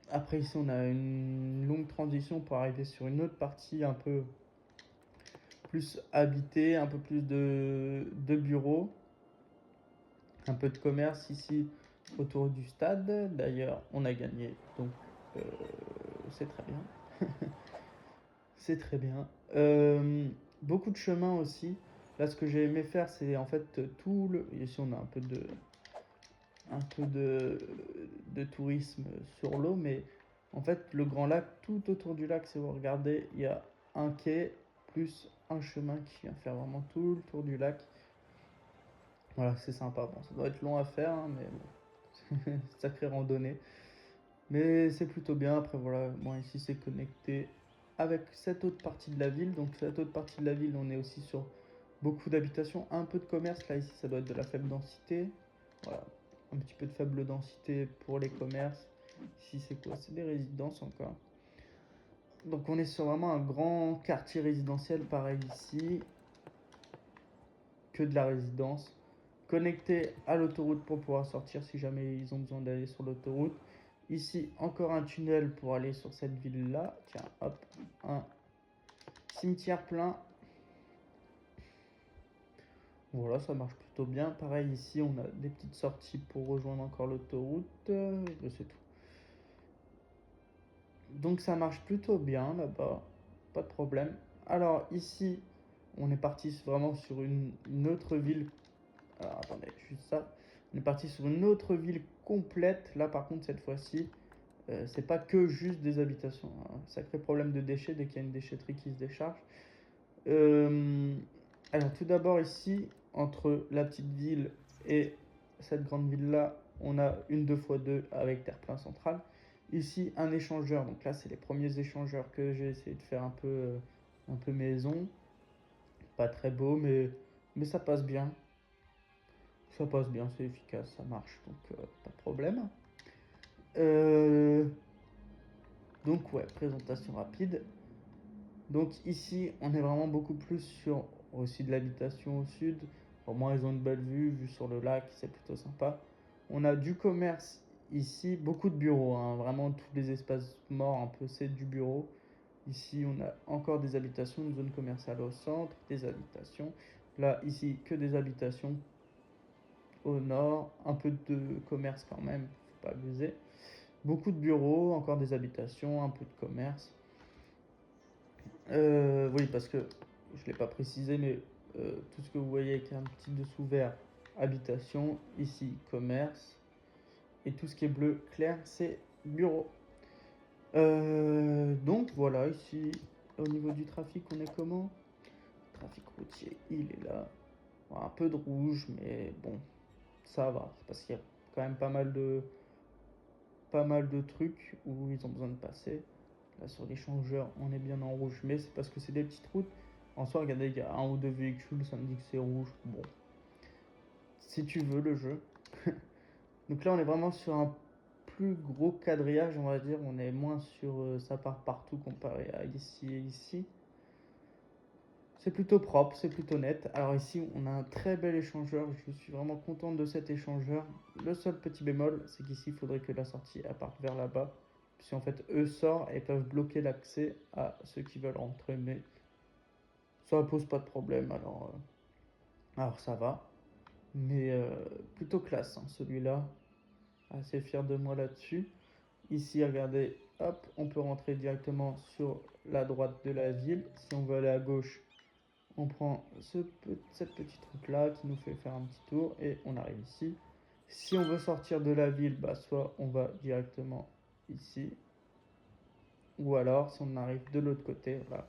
Après ici on a une longue transition pour arriver sur une autre partie un peu plus habitée, un peu plus de bureaux, un peu de commerce ici autour du stade. D'ailleurs on a gagné, donc euh, c'est très bien. C'est très bien. Beaucoup de chemins aussi. Là ce que j'ai aimé faire c'est en fait tout le... Ici on a un peu de tourisme sur l'eau, mais en fait, le Grand Lac, tout autour du lac, si vous regardez, il y a un quai plus un chemin qui vient faire vraiment tout le tour du lac. Voilà, c'est sympa. Bon, ça doit être long à faire, hein, mais bon, sacrée randonnée. Mais c'est plutôt bien. Après, voilà, bon, ici c'est connecté avec cette autre partie de la ville. Donc, cette autre partie de la ville, on est aussi sur beaucoup d'habitations, un peu de commerce. Là, ici, ça doit être de la faible densité. Voilà, un petit peu de faible densité pour les commerces. Ici, c'est quoi? C'est des résidences encore. Donc, on est sur vraiment un grand quartier résidentiel, pareil ici, que de la résidence. Connecté à l'autoroute pour pouvoir sortir si jamais ils ont besoin d'aller sur l'autoroute. Ici, encore un tunnel pour aller sur cette ville-là. Tiens, hop, un cimetière plein. Voilà, ça marche plutôt bien. Pareil, ici, on a des petites sorties pour rejoindre encore l'autoroute. C'est tout. Donc, ça marche plutôt bien là-bas. Pas de problème. Alors, ici, on est parti vraiment sur une autre ville. Alors, attendez, juste ça. On est parti sur une autre ville complète. Là, par contre, cette fois-ci, c'est pas que juste des habitations, hein. Sacré problème de déchets dès qu'il y a une déchetterie qui se décharge. Euh, alors tout d'abord ici, entre la petite ville et cette grande ville-là, on a une 2x2 avec terre-plein central. Ici, un échangeur. Donc là, c'est les premiers échangeurs que j'ai essayé de faire un peu maison. Pas très beau, mais ça passe bien. Ça passe bien, c'est efficace, ça marche, donc pas de problème. Euh, donc ouais, présentation rapide. Donc ici, on est vraiment beaucoup plus sur aussi de l'habitation au sud. Au moins, ils ont une belle vue sur le lac, c'est plutôt sympa. On a du commerce ici, beaucoup de bureaux, hein. Vraiment tous les espaces morts, un peu, c'est du bureau. Ici, on a encore des habitations, une zone commerciale au centre, des habitations. Là, ici, que des habitations. Au nord, un peu de commerce quand même, faut pas abuser. Beaucoup de bureaux, encore des habitations, un peu de commerce. Oui, parce que je ne l'ai pas précisé, mais tout ce que vous voyez avec un petit dessous vert, habitation, ici commerce, et tout ce qui est bleu clair, c'est bureau. Donc voilà, ici, au niveau du trafic, on est comment? Le trafic routier, il est là. Bon, un peu de rouge, mais bon, ça va. C'est parce qu'il y a quand même pas mal de trucs où ils ont besoin de passer. Là, sur l'échangeur, on est bien en rouge, mais c'est parce que c'est des petites routes. En soi, regardez, il y a un ou deux véhicules, ça me dit que c'est rouge. Bon, si tu veux le jeu. Donc là, on est vraiment sur un plus gros quadrillage, on va dire. On est moins sur ça part partout comparé à ici et ici. C'est plutôt propre, c'est plutôt net. Alors ici, on a un très bel échangeur. Je suis vraiment content de cet échangeur. Le seul petit bémol, c'est qu'ici, il faudrait que la sortie elle parte vers là-bas. Puisqu'en fait, eux sortent et peuvent bloquer l'accès à ceux qui veulent rentrer. Mais ça pose pas de problème, alors ça va. Mais plutôt classe, hein, celui-là. Assez fier de moi là-dessus. Ici, regardez, hop, on peut rentrer directement sur la droite de la ville. Si on veut aller à gauche, on prend cette petite route là qui nous fait faire un petit tour et on arrive ici. Si on veut sortir de la ville, bah, soit on va directement ici, ou alors si on arrive de l'autre côté, voilà,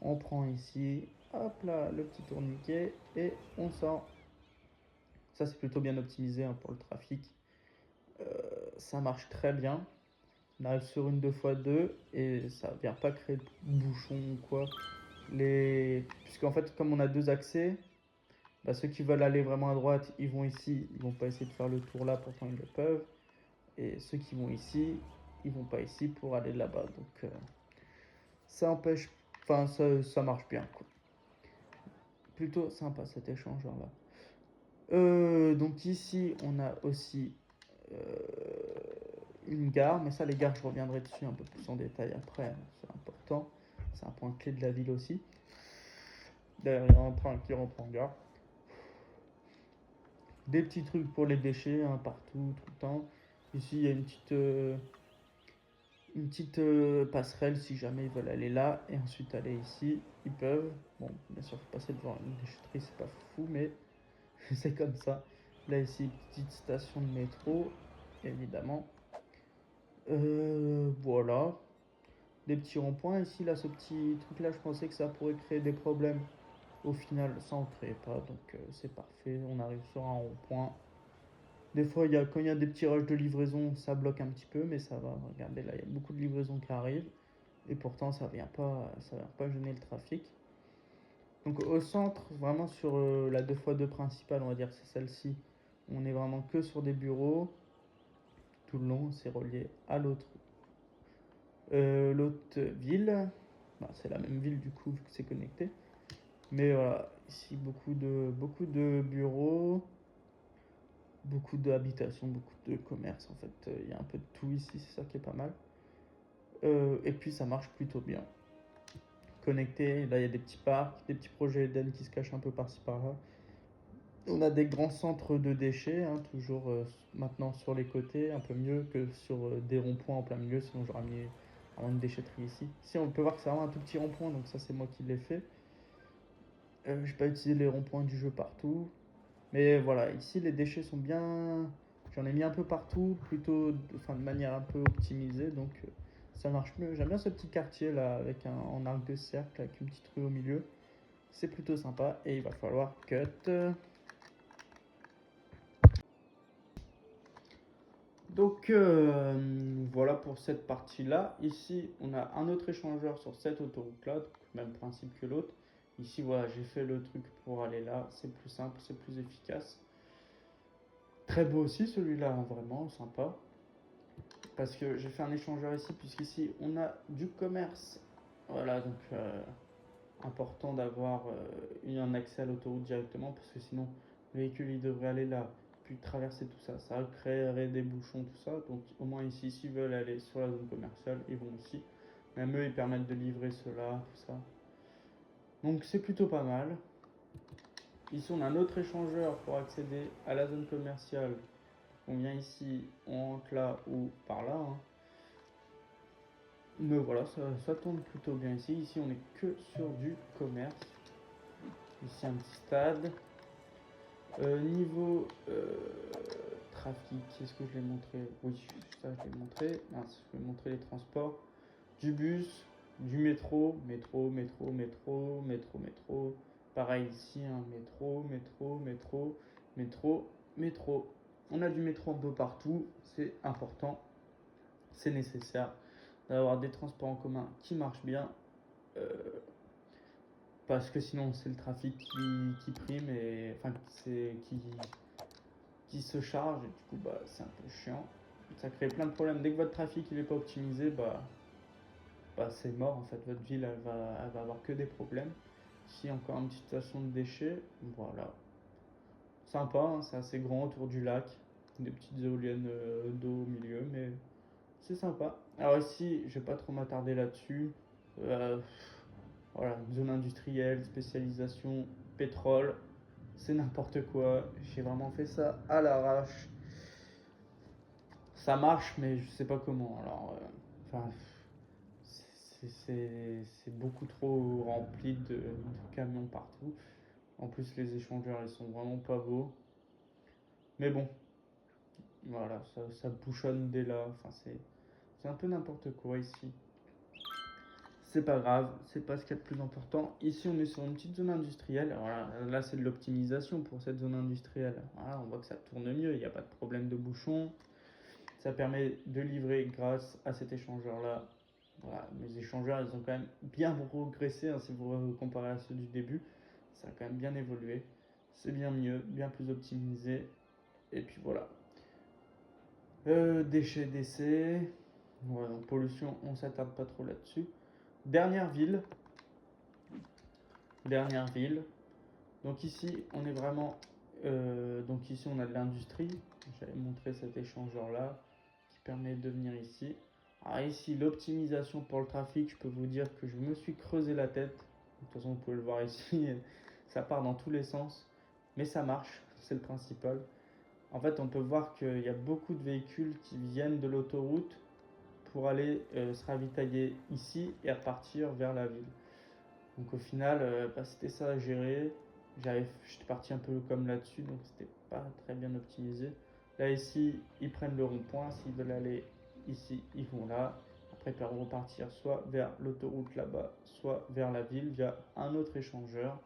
on prend ici, hop là, le petit tourniquet et on sort. Ça, c'est plutôt bien optimisé, hein, pour le trafic. Ça marche très bien. On arrive sur une 2x2 et ça vient pas créer de bouchon ou quoi. Puisqu'en fait, comme on a deux accès, bah, ceux qui veulent aller vraiment à droite, ils vont ici, ils vont pas essayer de faire le tour là, pourtant ils le peuvent. Et ceux qui vont ici, ils vont pas ici pour aller là-bas. Donc ça empêche, enfin ça marche bien, quoi. Plutôt sympa cet échangeur là. Donc ici, on a aussi euh, une gare, mais ça, les gares, je reviendrai dessus un peu plus en détail après, c'est important. C'est un point clé de la ville aussi. D'ailleurs, il y a un train qui rentre en gare. Des petits trucs pour les déchets, hein, partout, tout le temps. Ici, il y a une petite passerelle si jamais ils veulent aller là et ensuite aller ici. Ils peuvent. Bon, bien sûr, faut passer devant une déchetterie, c'est pas fou, mais c'est comme ça. Là, ici, petite station de métro, évidemment. Voilà. Des petits ronds-points. Ici, là, ce petit truc-là, je pensais que ça pourrait créer des problèmes. Au final, ça en crée pas, donc c'est parfait. On arrive sur un rond-point. Des fois, quand il y a des petits rushs de livraison, ça bloque un petit peu, mais ça va. Regardez, là, il y a beaucoup de livraisons qui arrivent. Et pourtant, ça vient pas gêner le trafic. Donc au centre, vraiment sur la 2x2 principale, on va dire, c'est celle-ci. On est vraiment que sur des bureaux. Tout le long, c'est relié à l'autre ville. Bah, c'est la même ville du coup, vu que c'est connecté. Mais voilà, ici beaucoup de bureaux, beaucoup d'habitations, beaucoup de commerces. En fait, il y a un peu de tout ici, c'est ça qui est pas mal. Et puis ça marche plutôt bien. Connecté, là il y a des petits parcs, des petits projets Eden qui se cachent un peu par-ci par-là. On a des grands centres de déchets, hein, toujours maintenant sur les côtés, un peu mieux que sur des ronds-points en plein milieu, sinon j'aurais mis vraiment une déchetterie ici. Ici on peut voir que c'est vraiment un tout petit rond-point, donc ça c'est moi qui l'ai fait. Je n'ai pas utilisé les ronds-points du jeu partout. Mais voilà, ici les déchets sont bien. J'en ai mis un peu partout, plutôt de manière un peu optimisée, donc ça marche mieux. J'aime bien ce petit quartier là, en arc de cercle, avec une petite rue au milieu. C'est plutôt sympa et il va falloir cut. Donc voilà pour cette partie-là. Ici, on a un autre échangeur sur cette autoroute-là, donc même principe que l'autre. Ici, voilà, j'ai fait le truc pour aller là. C'est plus simple, c'est plus efficace. Très beau aussi celui-là, hein, vraiment sympa. Parce que j'ai fait un échangeur ici, puisqu'ici, on a du commerce. Voilà, donc important d'avoir un accès à l'autoroute directement, parce que sinon, le véhicule, il devrait aller là, puis traverser tout ça. Ça créerait des bouchons, tout ça. Donc au moins ici, s'ils veulent aller sur la zone commerciale, ils vont ici. Même eux, ils permettent de livrer cela, tout ça. Donc c'est plutôt pas mal. Ici, on a un autre échangeur pour accéder à la zone commerciale. On vient ici, on rentre là ou par là, hein. Mais voilà, ça tourne plutôt bien ici. Ici, on est que sur du commerce. Ici, un petit stade. Niveau trafic, est-ce que je l'ai montré? Oui, ça je l'ai montré. Mince, je vais montrer les transports. du bus, du métro. Pareil ici, hein, métro. On a du métro un peu partout, c'est important, c'est nécessaire d'avoir des transports en commun qui marchent bien, euh, parce que sinon c'est le trafic qui prime et enfin qui se charge et du coup bah c'est un peu chiant. Ça crée plein de problèmes. Dès que votre trafic il est pas optimisé, bah c'est mort en fait. Votre ville elle va avoir que des problèmes. Ici encore une petite station de déchets, voilà. Sympa, hein, c'est assez grand autour du lac. Des petites éoliennes d'eau au milieu, mais c'est sympa. Alors ici, je vais pas trop m'attarder là-dessus. Euh, voilà, une zone industrielle, spécialisation, pétrole, c'est n'importe quoi. J'ai vraiment fait ça à l'arrache. Ça marche, mais je sais pas comment. Alors, enfin, c'est beaucoup trop rempli de camions partout. En plus, les échangeurs, ils sont vraiment pas beaux. Mais bon, voilà, ça bouchonne dès là. Enfin, c'est un peu n'importe quoi ici. C'est pas grave, c'est pas ce qu'il y a de plus important. Ici, on est sur une petite zone industrielle. Voilà, là, c'est de l'optimisation pour cette zone industrielle. Voilà, on voit que ça tourne mieux, il n'y a pas de problème de bouchon. Ça permet de livrer grâce à cet échangeur-là. Voilà, mes échangeurs, ils ont quand même bien progressé, hein, si vous comparez à ceux du début. Ça a quand même bien évolué. C'est bien mieux, bien plus optimisé. Et puis voilà. Déchets, décès. Voilà, donc pollution, on s'attarde pas trop là-dessus. Dernière ville. Dernière ville. Donc ici, on est vraiment... donc ici, on a de l'industrie. J'avais montré cet échangeur-là qui permet de venir ici. Alors ici, l'optimisation pour le trafic, je peux vous dire que je me suis creusé la tête. De toute façon, vous pouvez le voir ici. Ça part dans tous les sens. Mais ça marche, c'est le principal. En fait, on peut voir qu'il y a beaucoup de véhicules qui viennent de l'autoroute pour aller se ravitailler ici et repartir vers la ville. Donc au final, c'était ça à gérer. J'étais parti un peu comme là-dessus, donc c'était pas très bien optimisé. Là ici, ils prennent le rond-point. S'ils veulent aller ici, ils vont là. Après, ils peuvent repartir soit vers l'autoroute là-bas, soit vers la ville via un autre échangeur.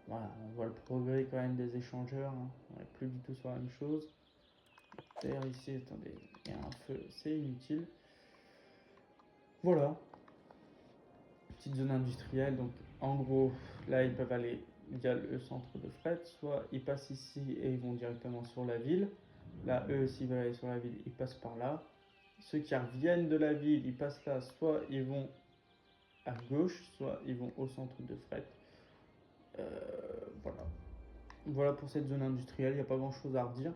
Voilà, on voit le progrès quand même des échangeurs, hein. On n'est plus du tout sur la même chose. D'ailleurs ici, attendez, il y a un feu, c'est inutile. Voilà, petite zone industrielle. Donc en gros, là ils peuvent aller via le centre de fret, soit ils passent ici et ils vont directement sur la ville. Là, eux, s'ils veulent aller sur la ville, ils passent par là. Ceux qui reviennent de la ville, ils passent là, soit ils vont à gauche, soit ils vont au centre de fret. Voilà. Voilà pour cette zone industrielle, il n'y a pas grand chose à redire.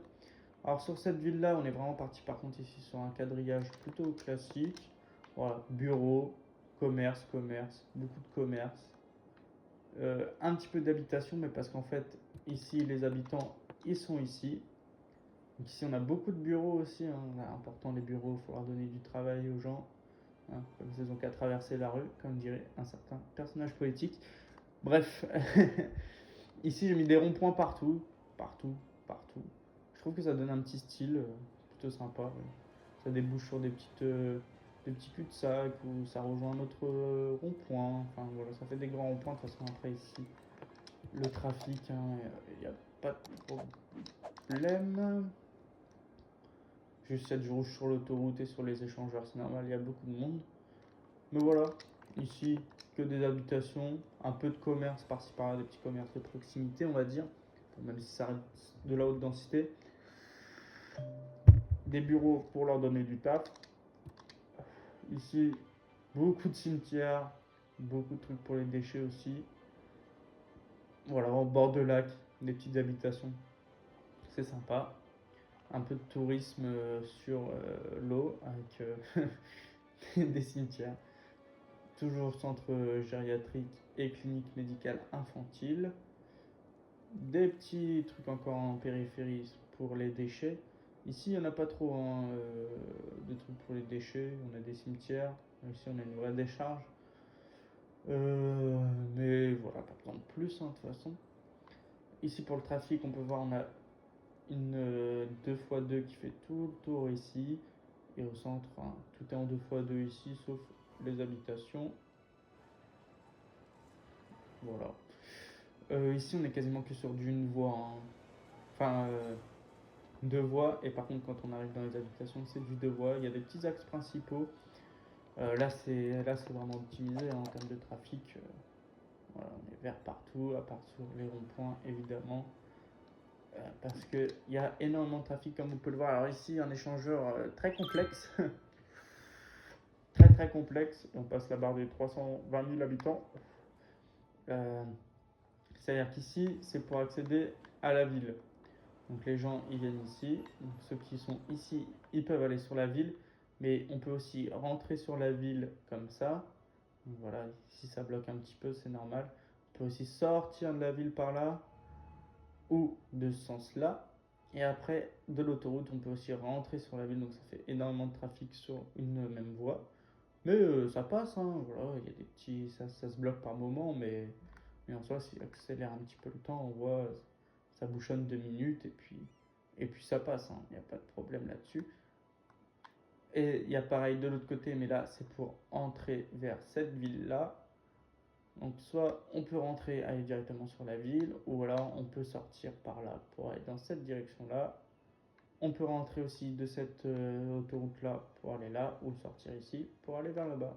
Alors sur cette ville là, on est vraiment parti par contre ici sur un quadrillage plutôt classique. Voilà, bureau, commerce, beaucoup de commerce. Un petit peu d'habitation, mais parce qu'en fait, ici, les habitants, ils sont ici. Donc ici, on a beaucoup de bureaux aussi, hein. On a important les bureaux, il faut leur donner du travail aux gens, hein, comme ils n'ont qu'à traverser la rue, comme dirait un certain personnage poétique. Bref, ici, j'ai mis des ronds-points partout, partout, partout. Je trouve que ça donne un petit style, plutôt sympa. Ouais. Ça débouche sur des petits cul-de-sac ou ça rejoint un autre rond-point. Enfin voilà, ça fait des grands ronds-points. De toute façon, après ici, le trafic, il n'y a pas de problème. Juste cette rouge sur l'autoroute et sur les échangeurs, c'est normal, il y a beaucoup de monde. Mais voilà, ici, que des habitations, un peu de commerce par-ci par-là, des petits commerces de proximité, on va dire, même si ça reste de la haute densité. Des bureaux pour leur donner du taf. Ici, beaucoup de cimetières, beaucoup de trucs pour les déchets aussi. Voilà, au bord de lac, des petites habitations, c'est sympa. Un peu de tourisme sur l'eau avec des cimetières. Toujours centre gériatrique et clinique médicale infantile. Des petits trucs encore en périphérie pour les déchets. Ici, il n'y en a pas trop, hein, de trucs pour les déchets. On a des cimetières. Ici, on a une vraie décharge. Mais voilà, pas besoin de plus, hein, de toute façon. Ici, pour le trafic, on peut voir, on a une 2x2 qui fait tout le tour ici. Et au centre, hein, tout est en 2x2 ici, sauf les habitations. Voilà. Ici, on est quasiment que sur d'une voie, hein. Enfin, deux voies. Et par contre, quand on arrive dans les habitations, c'est du deux voies. Il y a des petits axes principaux. Là, c'est vraiment optimisé, hein, en termes de trafic. Voilà, on est vert partout, à part sur les ronds-points, évidemment. Parce qu'il y a énormément de trafic, comme vous pouvez le voir. Alors ici, un échangeur très complexe. Très très complexe. On passe la barre des 320 000 habitants. C'est-à-dire qu'ici, c'est pour accéder à la ville. Donc les gens, ils viennent ici. Donc ceux qui sont ici, ils peuvent aller sur la ville. Mais on peut aussi rentrer sur la ville comme ça. Donc voilà, si ça bloque un petit peu, c'est normal. On peut aussi sortir de la ville par là ou de ce sens-là. Et après, de l'autoroute, on peut aussi rentrer sur la ville. Donc ça fait énormément de trafic sur une même voie. Mais ça passe, hein, voilà, il y a des petits, ça se bloque par moment, mais en soi, s'il accélère un petit peu le temps, on voit, ça bouchonne 2 minutes et puis ça passe, hein, il n'y a pas de problème là-dessus. Et il y a pareil de l'autre côté, mais là, c'est pour entrer vers cette ville-là. Donc soit on peut rentrer, aller directement sur la ville, ou alors on peut sortir par là pour aller dans cette direction-là. On peut rentrer aussi de cette autoroute-là pour aller là, ou sortir ici pour aller vers là-bas.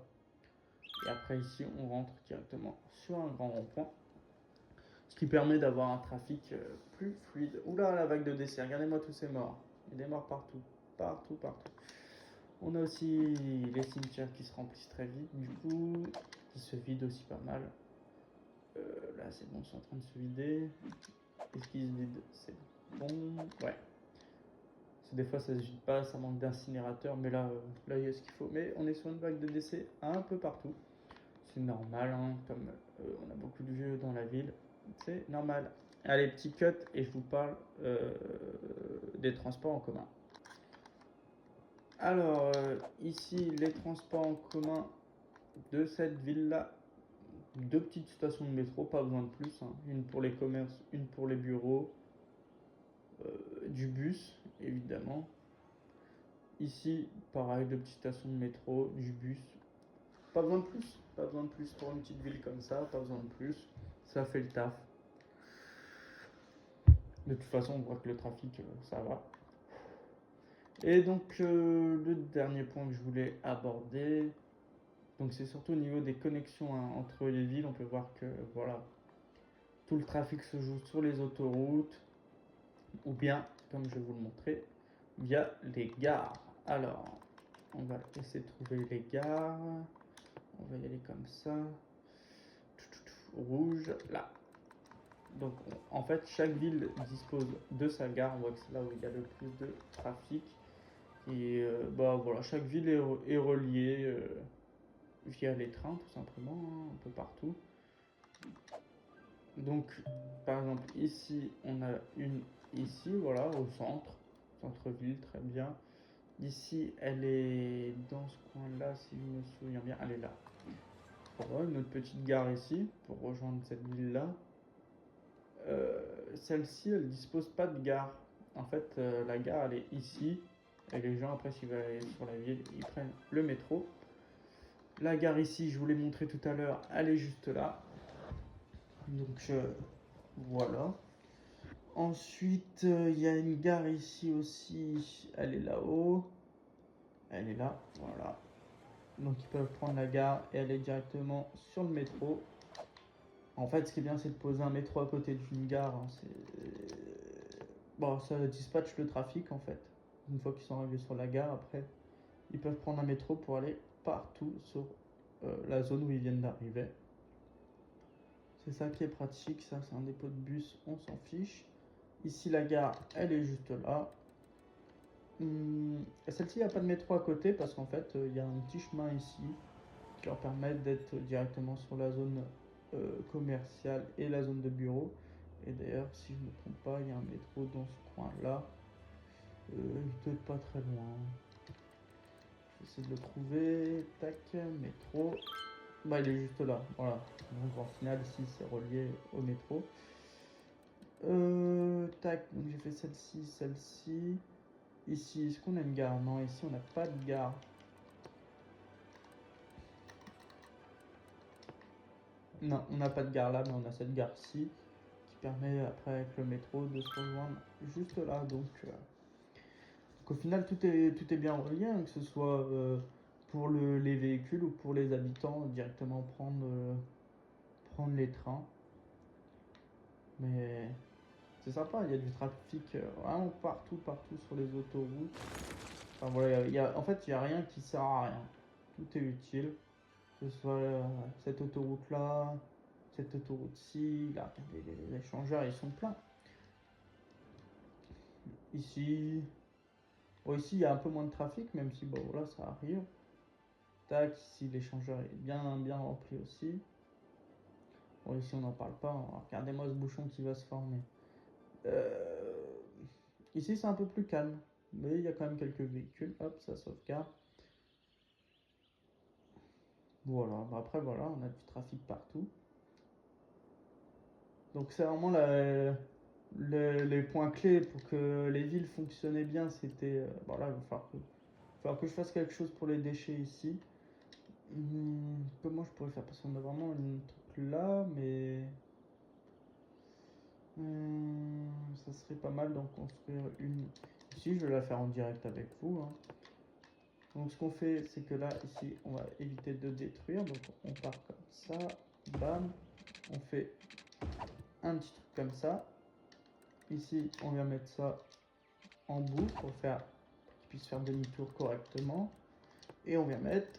Et après ici, on rentre directement sur un grand rond-point, ce qui permet d'avoir un trafic plus fluide. Oula, la vague de décès, regardez-moi tous ces morts. Il y a des morts partout, partout, partout. On a aussi les cimetières qui se remplissent très vite, du coup, qui se vident aussi pas mal. Là, c'est bon, c'est en train de se vider. Est-ce qu'il se vide? C'est bon, ouais. Des fois, ça se vide pas, ça manque d'incinérateur, mais là, il y a ce qu'il faut. Mais on est sur une vague de décès un peu partout. C'est normal, hein, comme on a beaucoup de vieux dans la ville, c'est normal. Allez, petit cut et je vous parle des transports en commun. Alors, ici, les transports en commun de cette ville-là, 2 petites stations de métro, pas besoin de plus, hein. Une pour les commerces, une pour les bureaux, du bus, évidemment. Ici, pareil, 2 petites stations de métro, du bus. Pas besoin de plus, pas besoin de plus pour une petite ville comme ça, pas besoin de plus. Ça fait le taf. De toute façon, on voit que le trafic, ça va. Et donc, le dernier point que je voulais aborder, donc c'est surtout au niveau des connexions, hein, entre les villes. On peut voir que voilà, tout le trafic se joue sur les autoroutes, ou bien, comme je vais vous le montrer, via les gares. Alors, on va essayer de trouver les gares. On va y aller comme ça. Rouge, là. Donc en fait, chaque ville dispose de sa gare. On voit que c'est là où il y a le plus de trafic. Et bah voilà, chaque ville est reliée via les trains, tout simplement, hein, un peu partout. Donc, par exemple, ici, on a une ici, voilà, au centre-ville, très bien. Ici, elle est dans ce coin-là, si je me souviens bien, elle est là. Voilà, une autre petite gare ici, pour rejoindre cette ville-là. Celle-ci, elle dispose pas de gare. En fait, la gare, elle est ici. Et les gens, après, s'ils veulent aller sur la ville, ils prennent le métro. La gare ici, je vous l'ai montré tout à l'heure, elle est juste là. Donc, voilà. Ensuite, il y a une gare ici aussi. Elle est là-haut. Elle est là, voilà. Donc, ils peuvent prendre la gare et aller directement sur le métro. En fait, ce qui est bien, c'est de poser un métro à côté d'une gare, hein. Bon, ça dispatche le trafic en fait. Une fois qu'ils sont arrivés sur la gare, après, ils peuvent prendre un métro pour aller partout sur la zone où ils viennent d'arriver. C'est ça qui est pratique, ça c'est un dépôt de bus, on s'en fiche. Ici la gare, elle est juste là. Celle-ci, il n'y a pas de métro à côté parce qu'en fait, il y a un petit chemin ici qui leur permet d'être directement sur la zone commerciale et la zone de bureau. Et d'ailleurs, si je ne me trompe pas, il y a un métro dans ce coin-là. Il doit être pas très loin. J'essaie de le trouver. Tac, métro. Bah, il est juste là. Voilà. Donc, en final, ici, c'est relié au métro. Tac, donc j'ai fait celle-ci, celle-ci. Ici, est-ce qu'on a une gare? Non, ici, on n'a pas de gare. Non, on n'a pas de gare là, mais on a cette gare-ci qui permet après avec le métro de se rejoindre juste là. Donc au final, tout est bien relié, hein, que ce soit pour les véhicules ou pour les habitants, directement prendre les trains. Mais c'est sympa, il y a du trafic vraiment partout sur les autoroutes. Enfin voilà, en fait, il n'y a rien qui sert à rien. Tout est utile. Que ce soit cette autoroute-là, cette autoroute-ci. Là, regardez, les échangeurs, ils sont pleins. Ici, bon, ici, il y a un peu moins de trafic, même si, bon, voilà, ça arrive. Tac, ici, l'échangeur est bien rempli aussi. Bon, ici, on n'en parle pas, hein. Regardez-moi ce bouchon qui va se former. Euh, Ici, c'est un peu plus calme, mais il y a quand même quelques véhicules. Hop, ça sauvegarde. Voilà, bah après, voilà, on a du trafic partout. Donc, c'est vraiment les points clés pour que les villes fonctionnaient bien. C'était. Voilà, il va falloir que je fasse quelque chose pour les déchets ici. Comment je pourrais faire? Parce qu'on a vraiment un truc là, mais. Ça serait pas mal d'en construire une ici. Je vais la faire en direct avec vous, hein. Donc ce qu'on fait, c'est que là, ici, on va éviter de détruire. Donc on part comme ça, bam. On fait un petit truc comme ça. Ici, on vient mettre ça en bout pour qu'il puisse faire demi-tour correctement. Et on vient mettre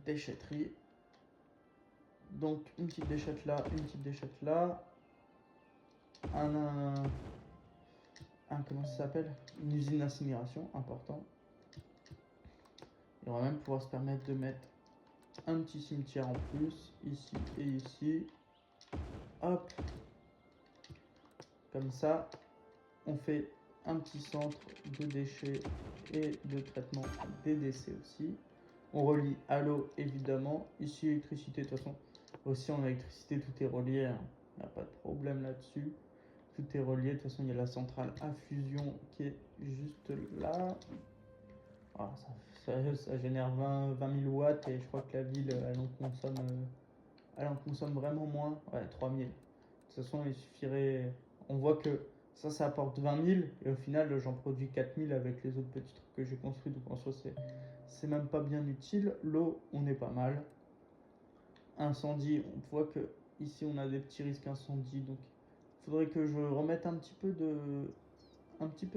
déchetterie. Donc une petite déchette là, une petite déchette là. Un comment ça s'appelle? Une usine d'incinération, important. Et on va même pouvoir se permettre de mettre un petit cimetière en plus, ici et ici. Hop. Comme ça, on fait un petit centre de déchets et de traitement des décès aussi. On relie à l'eau évidemment. Ici, électricité, de toute façon, aussi en électricité, tout est relié, hein. Il n'y a pas de problème là-dessus. Tout est relié. De toute façon, il y a la centrale à fusion qui est juste là. Ah, ça génère 20 000 watts et je crois que la ville, elle en consomme vraiment moins. Ouais, 3000. De toute façon, il suffirait. On voit que ça apporte 20 000 et au final, j'en produis 4000 avec les autres petits trucs que j'ai construits. Donc en soi, c'est même pas bien utile. L'eau, on est pas mal. Incendie, on voit que ici, on a des petits risques incendie. Donc il faudrait que je remette un petit peu de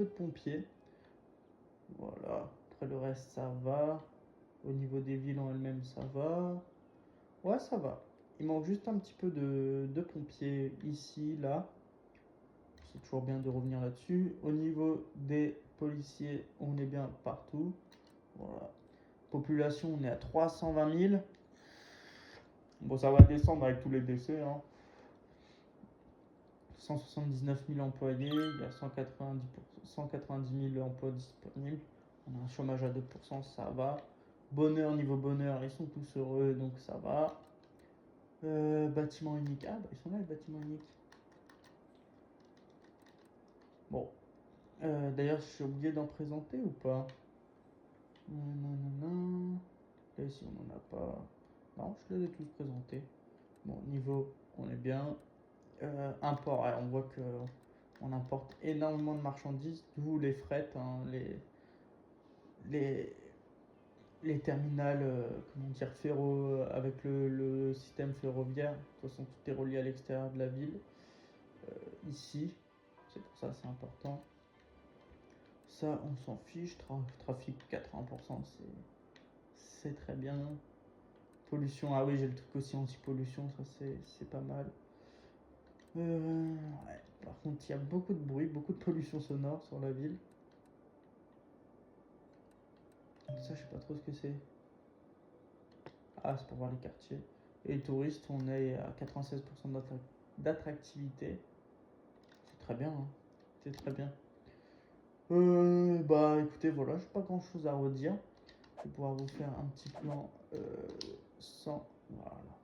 pompiers. Voilà. Après le reste, ça va. Au niveau des villes en elles-mêmes, ça va. Ouais, ça va. Il manque juste un petit peu de pompiers ici, là. C'est toujours bien de revenir là-dessus. Au niveau des policiers, on est bien partout. Voilà. Population, on est à 320 000. Bon, ça va descendre avec tous les décès, hein. 179 000 employés, il y a 190 000 emplois disponibles. On a un chômage à 2%, ça va. Niveau bonheur, ils sont tous heureux, donc ça va. Bâtiment unique. Ah, bah, ils sont là, les bâtiments uniques. Bon. D'ailleurs, j'ai oublié d'en présenter ou pas? Non. Là, ici, on n'en a pas. Non, je les ai tous présentés. Bon, niveau, on est bien. Import, ouais, on voit que on importe énormément de marchandises, d'où les frettes, hein, les, les terminals, comment dire, avec le système ferroviaire. De toute façon, tout est relié à l'extérieur de la ville. Ici, c'est pour ça c'est important. Ça, on s'en fiche. Trafic 80%, c'est très bien. Pollution, ah oui, j'ai le truc aussi anti-pollution, ça c'est pas mal. Ouais. Par contre, il y a beaucoup de bruit, beaucoup de pollution sonore sur la ville. Ça, je sais pas trop ce que c'est. Ah, c'est pour voir les quartiers. Et les touristes, on est à 96% d'attractivité. C'est très bien, hein. C'est très bien. Bah écoutez, voilà, j'ai pas grand chose à redire. Je vais pouvoir vous faire un petit plan sans. Voilà.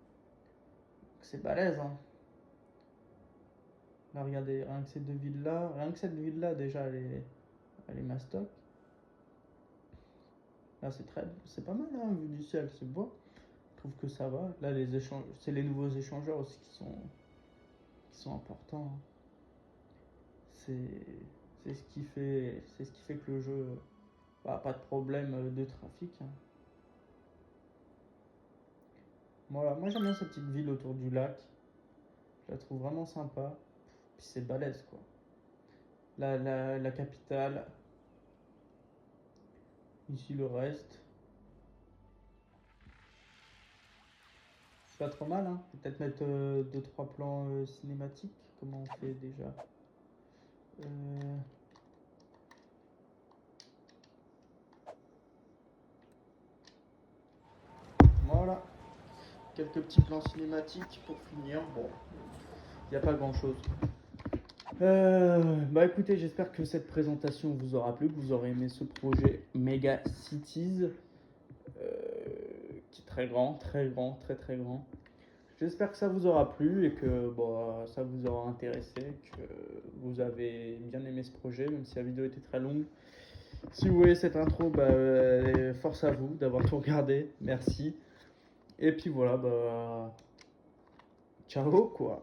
C'est balèze, hein. Là, regardez, rien que cette ville-là, déjà, elle est mastoc. Là, c'est pas mal, hein, vu du ciel, c'est beau. trouve que ça va. Là, les échanges, c'est les nouveaux échangeurs aussi qui sont importants, hein. C'est c'est ce qui fait que le jeu, bah, pas de problème de trafic, hein. Voilà, moi j'aime bien cette petite ville autour du lac. Je la trouve vraiment sympa. Puis c'est balèze quoi. La capitale, ici le reste. C'est pas trop mal, hein. Peut-être mettre 2-3 plans cinématiques. Comment on fait déjà? Euh, Voilà, quelques petits plans cinématiques pour finir. Bon, il n'y a pas grand chose. Bah écoutez, j'espère que cette présentation vous aura plu, que vous aurez aimé ce projet Mega Cities, qui est très grand, très très grand. J'espère que ça vous aura plu et que bon, ça vous aura intéressé, que vous avez bien aimé ce projet, même si la vidéo était très longue. Si vous voyez cette intro, bah, force à vous d'avoir tout regardé, merci. Et puis voilà, bah, ciao quoi.